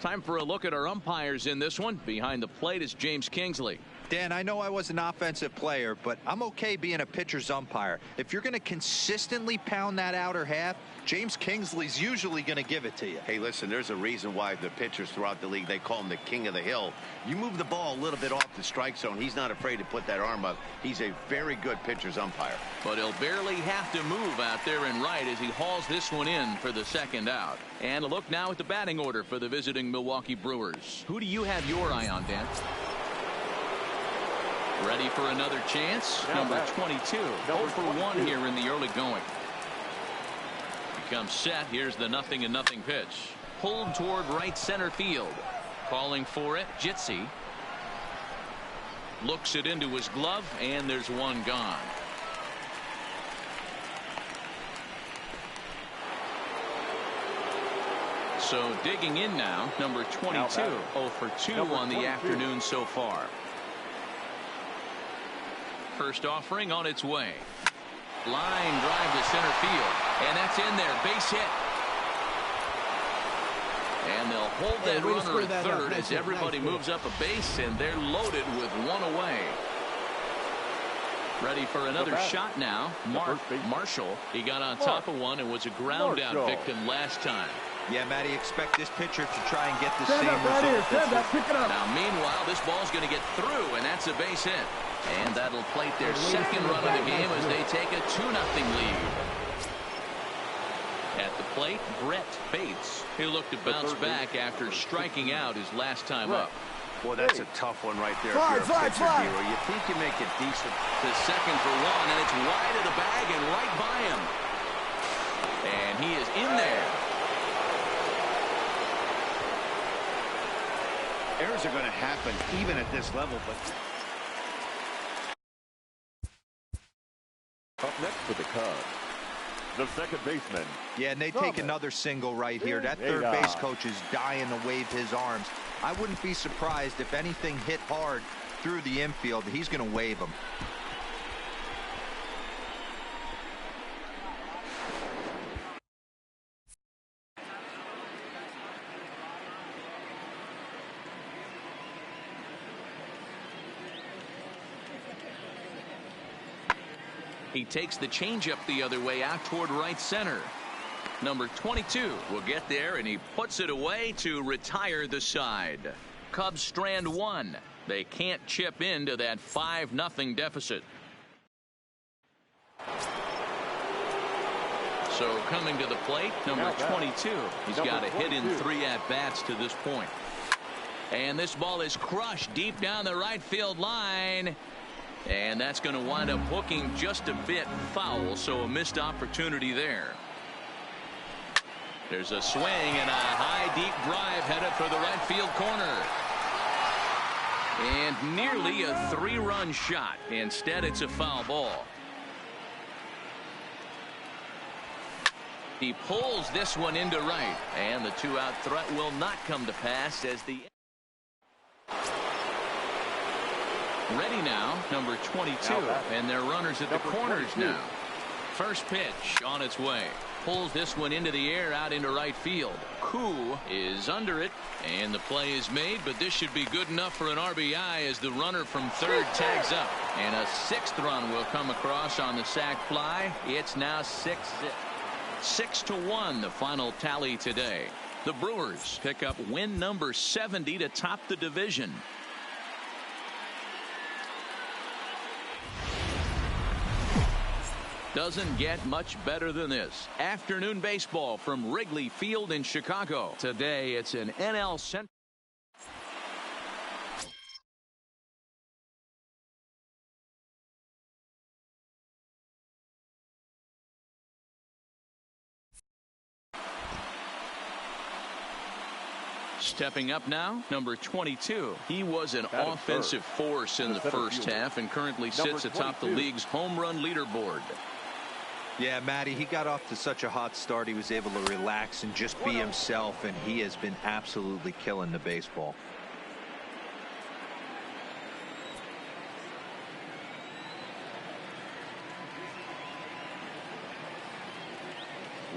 Time for a look at our umpires in this one. Behind the plate is James Kingsley. Dan, I know I was an offensive player, but I'm okay being a pitcher's umpire. If you're going to consistently pound that outer half, James Kingsley's usually going to give it to you. Hey, listen, there's a reason why the pitchers throughout the league, they call him the king of the hill. You move the ball a little bit off the strike zone, he's not afraid to put that arm up. He's a very good pitcher's umpire. But he'll barely have to move out there in right as he hauls this one in for the second out. And a look now at the batting order for the visiting Milwaukee Brewers. Who do you have your eye on, Dan? Ready for another chance? Number 22. 0 for 1 here in the early going. Becomes set. Here's the 0-0 pitch. Pulled toward right center field. Calling for it, Jitsi. Looks it into his glove, and there's one gone. So digging in now, number 22, 0 for 2 on the afternoon so far. First offering on its way. Line drive to center field, and that's in there. Base hit. And they'll hold that runner at third as everybody moves up a base, and they're loaded with one away. Ready for another shot now. Marshall. He got on top of one and was a ground out victim last time. Yeah, Matty, expect this pitcher to try and get the same result. Pick it up. Now, meanwhile, this ball's going to get through, and that's a base hit. And that'll plate their second run of the game as they take a 2-0 lead. At the plate, Brett Bates. He looked to bounce back after striking out his last time up. Well, that's a tough one right there. If you're a pitcher, hero. You think you make it decent. The second for one, and it's wide of the bag and right by him. And he is in there. Errors are going to happen even at this level, but up next for the Cubs, the second baseman. Yeah, and they take another single right here. That third base coach is dying to wave his arms. I wouldn't be surprised if anything hit hard through the infield. He's going to wave them. He takes the changeup the other way out toward right center. Number 22 will get there, and he puts it away to retire the side. Cubs strand one. They can't chip into that 5-0 deficit. So coming to the plate, number 22. He's got a hit in 3 at-bats to this point. And this ball is crushed deep down the right field line. And that's going to wind up hooking just a bit foul, so a missed opportunity there. There's a swing and a high deep drive headed for the right field corner. And nearly a 3-run shot. Instead, it's a foul ball. He pulls this one into right, and the 2-out threat will not come to pass as the ready now, number 22, and they're runners at the corners now. First pitch on its way. Pulls this one into the air out into right field. Koo is under it, and the play is made, but this should be good enough for an RBI as the runner from third tags up. And a 6th run will come across on the sac fly. It's now 6-1, the final tally today. The Brewers pick up win number 70 to top the division. Doesn't get much better than this. Afternoon baseball from Wrigley Field in Chicago. Today it's an NL Central. Stepping up now, number 22. He was an offensive force in the first half and currently sits atop the league's home run leaderboard. Yeah, Matty, he got off to such a hot start. He was able to relax and just be himself, and he has been absolutely killing the baseball.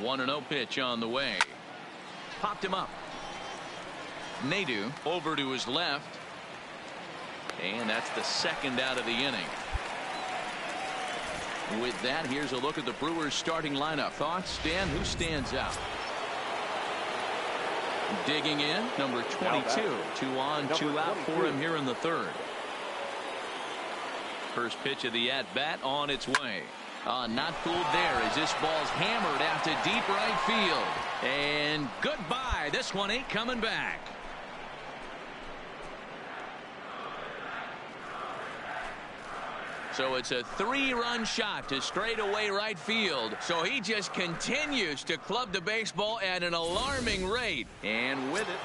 One 1-0 pitch on the way. Popped him up. Nadu over to his left. And that's the second out of the inning. With that, here's a look at the Brewers starting lineup. Thoughts, Dan? Who stands out? Digging in, number 22. 2 on, 2 out for him here in the third. First pitch of the at-bat on its way. Not fooled there as this ball's hammered out to deep right field. And goodbye. This one ain't coming back. So it's a 3-run shot to straightaway right field. So he just continues to club the baseball at an alarming rate. And with it,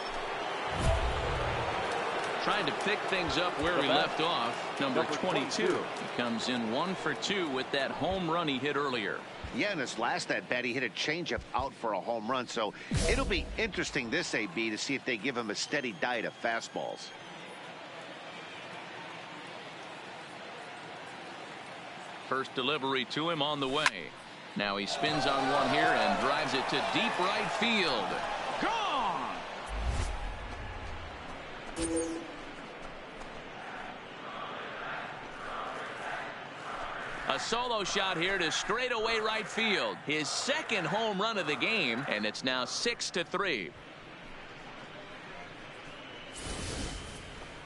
trying to pick things up where he left off, number 22. He comes in 1 for 2 with that home run he hit earlier. Yeah, in his last at-bat, he hit a changeup out for a home run. So it'll be interesting this AB to see if they give him a steady diet of fastballs. First delivery to him on the way. Now he spins on one here and drives it to deep right field. Gone! A solo shot here to straightaway right field. His second home run of the game, and it's now 6-3.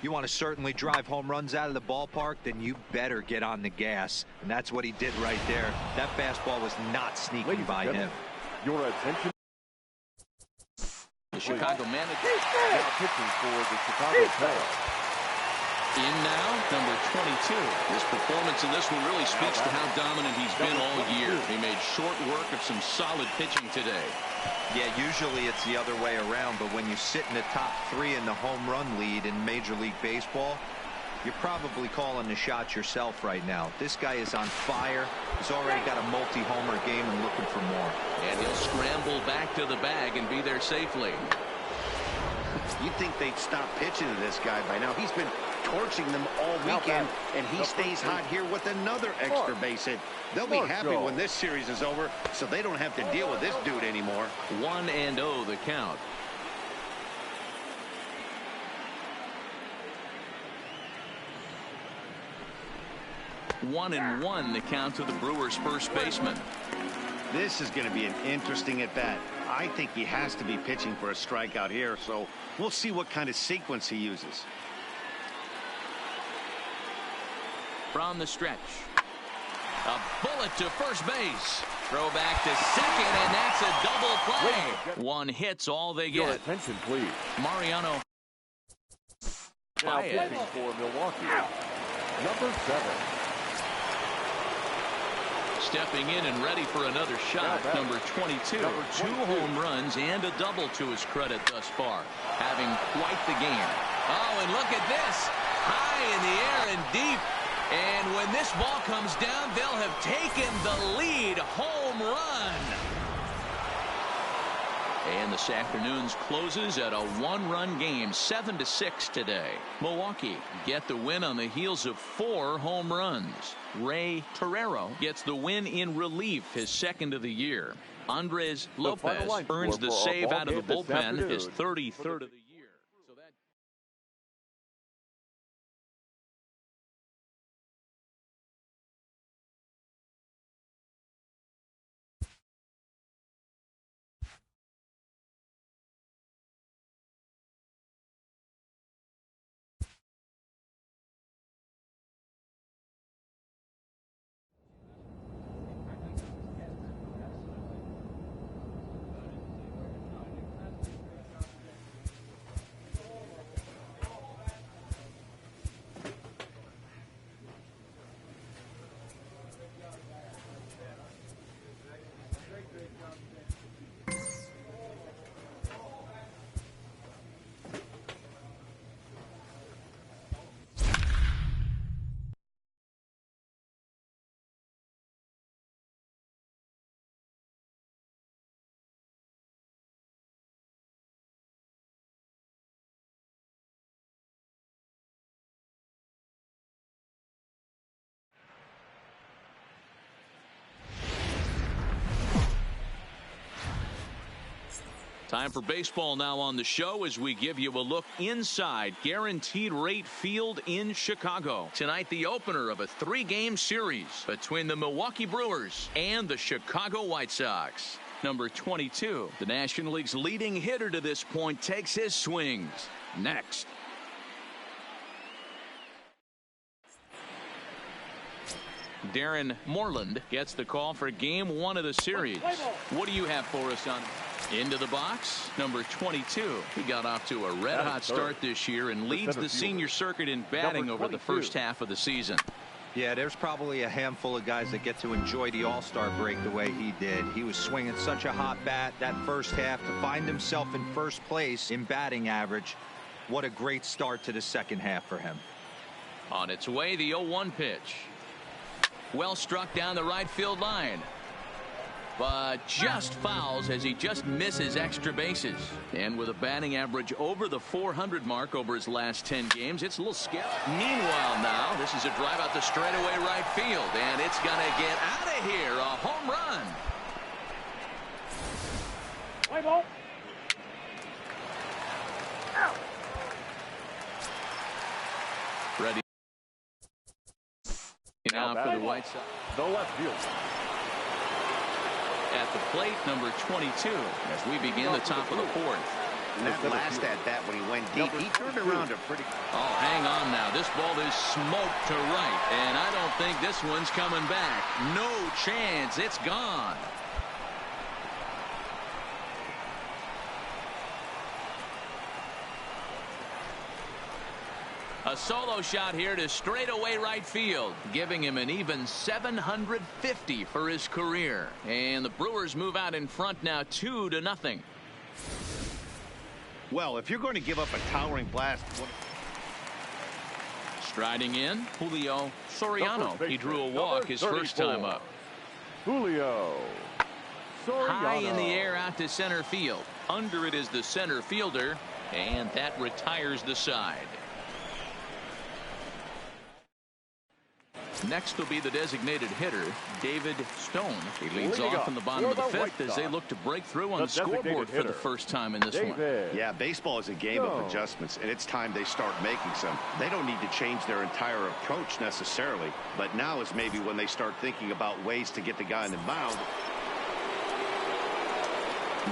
You want to certainly drive home runs out of the ballpark, then you better get on the gas. And that's what he did right there. That fastball was not sneaking by him. Your attention. The Chicago manager Now pitching for the Chicago Cubs. in now, number 22. His performance in this one really speaks to how dominant he's been all year. He made short work of some solid pitching today. Yeah, usually it's the other way around, but when you sit in the top 3 in the home run lead in Major League Baseball, you're probably calling the shots yourself right now. This guy is on fire. He's already got a multi-homer game and looking for more. And he'll scramble back to the bag and be there safely. You'd think they'd stop pitching to this guy by now. He's been torching them all weekend, and he stays hot here with another extra base hit. They'll be happy when this series is over, so they don't have to deal with this dude anymore. 1-0 the count. One and one the count to the Brewers' first baseman. This is going to be an interesting at bat. I think he has to be pitching for a strikeout here, so we'll see what kind of sequence he uses. From the stretch, a bullet to first base. Throw back to second, and that's a double play. One hit's all they Your get. attention, please. Mariano. Now pitching for Milwaukee, number 7. Stepping in and ready for another shot, number 22. 2 home runs and a double to his credit thus far. Having quite the game. Oh, and look at this. High in the air and deep. And when this ball comes down, they'll have taken the lead. Home run. And this afternoon's closes at a 1-run game, 7-6 today. Milwaukee get the win on the heels of 4 home runs. Ray Torrero gets the win in relief, his second of the year. Andres Lopez earns the save out of the bullpen, his 33rd of the year. Time for baseball now on the show as we give you a look inside Guaranteed Rate Field in Chicago. Tonight, the opener of a 3-game series between the Milwaukee Brewers and the Chicago White Sox. Number 22, the National League's leading hitter to this point, takes his swings. Next. Darren Moreland gets the call for game 1 of the series. What do you have for us on into the box? Number 22. He got off to a red-hot start this year and leads the senior circuit in batting over the first half of the season. Yeah, there's probably a handful of guys that get to enjoy the All-Star break the way he did. He was swinging such a hot bat that first half to find himself in first place in batting average. What a great start to the second half for him. On its way, the 0-1 pitch. Well struck down the right field line. but just fouls as he just misses extra bases. And with a batting average over the 400 mark over his last 10 games, it's a little scary. Meanwhile now, this is a drive out to straightaway right field, and it's going to get out of here. A home run. Play ball. Out. Ready now for the White Sox. The left field. At the plate, number 22, as we begin the top of the fourth. And that last at-bat when he went deep, he turned around a pretty... Oh, hang on now. This ball is smoked to right, and I don't think this one's coming back. No chance. It's gone. A solo shot here to straightaway right field, giving him an even 750 for his career. And the Brewers move out in front now 2-0. Well, if you're going to give up a towering blast... Striding in, Julio Soriano. He drew a walk his first time up. Julio Soriano. High in the air out to center field. Under it is the center fielder, and that retires the side. Next will be the designated hitter, David Stone. He leads off in the bottom of the fifth as they look to break through on the scoreboard for the first time in this one. Yeah, baseball is a game of adjustments, and it's time they start making some. They don't need to change their entire approach necessarily, but now is maybe when they start thinking about ways to get the guy in the mound.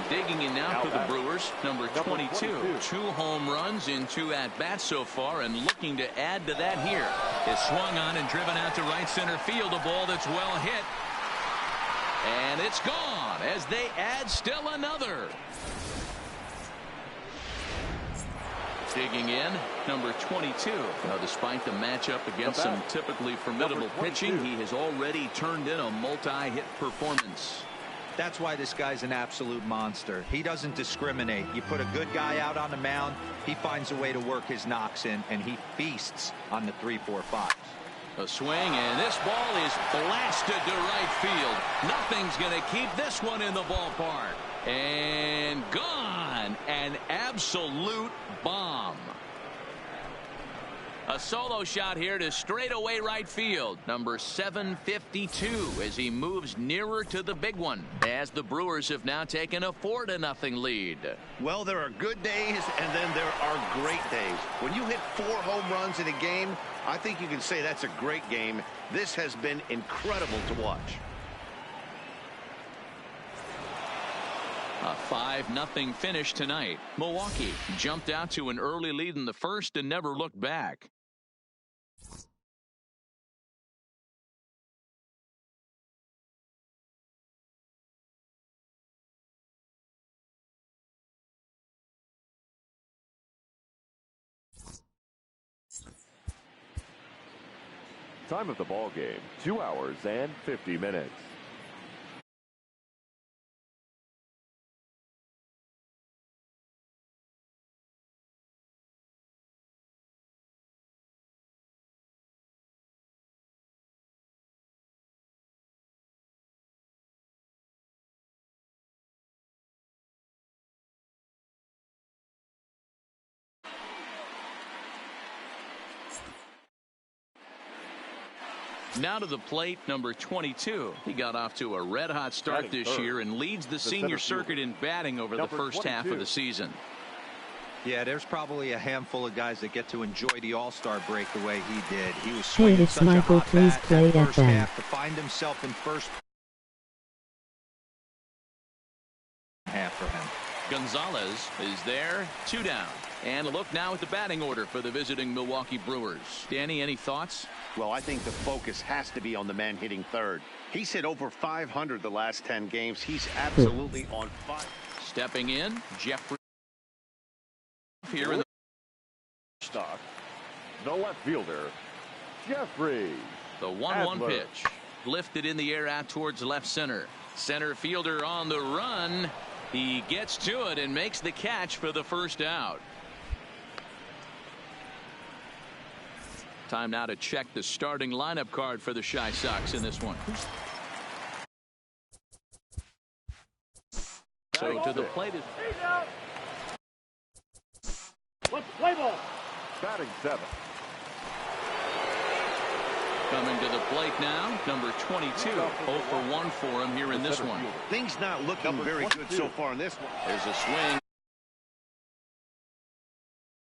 Digging in now for the Brewers, number 22. 2 home runs in 2 at-bats so far, and looking to add to that here. Is swung on and driven out to right center field. A ball that's well hit. And it's gone as they add still another. Digging in, number 22. Now, despite the matchup against some typically formidable pitching, he has already turned in a multi-hit performance. That's why this guy's an absolute monster. He doesn't discriminate. You put a good guy out on the mound, he finds a way to work his knocks in, and he feasts on the 3-4-5s. A swing, and this ball is blasted to right field. Nothing's going to keep this one in the ballpark. And gone. An absolute bomb. A solo shot here to straightaway right field. Number 752 as he moves nearer to the big one. As the Brewers have now taken a 4-0 lead. Well, there are good days and then there are great days. When you hit 4 home runs in a game, I think you can say that's a great game. This has been incredible to watch. A 5-0 finish tonight. Milwaukee jumped out to an early lead in the first and never looked back. Time of the ball game, 2 hours and 50 minutes. Now to the plate, number 22. He got off to a red-hot start this year and leads the senior circuit in batting over the first half of the season. Yeah, there's probably a handful of guys that get to enjoy the All-Star break the way he did. He was swinging hey, it's such Michael, a hot please bat play that first FM. half to find himself in first half for him. Gonzalez is there, 2 down. And a look now at the batting order for the visiting Milwaukee Brewers. Danny, any thoughts? Well, I think the focus has to be on the man hitting third. He's hit over 500 the last 10 games. He's absolutely on fire. Stepping in, Jeffrey. Here in the stock, the left fielder, Jeffrey. The 1-1 pitch. Lifted in the air out towards left center. Center fielder on the run. He gets to it and makes the catch for the first out. Time now to check the starting lineup card for the Chi Sox in this one. So to the plate is... Let's play ball. Batting 7th. Coming to the plate now, number 22. 0 for 1 for him here in this one. Things not looking very good so far in this one. There's a swing.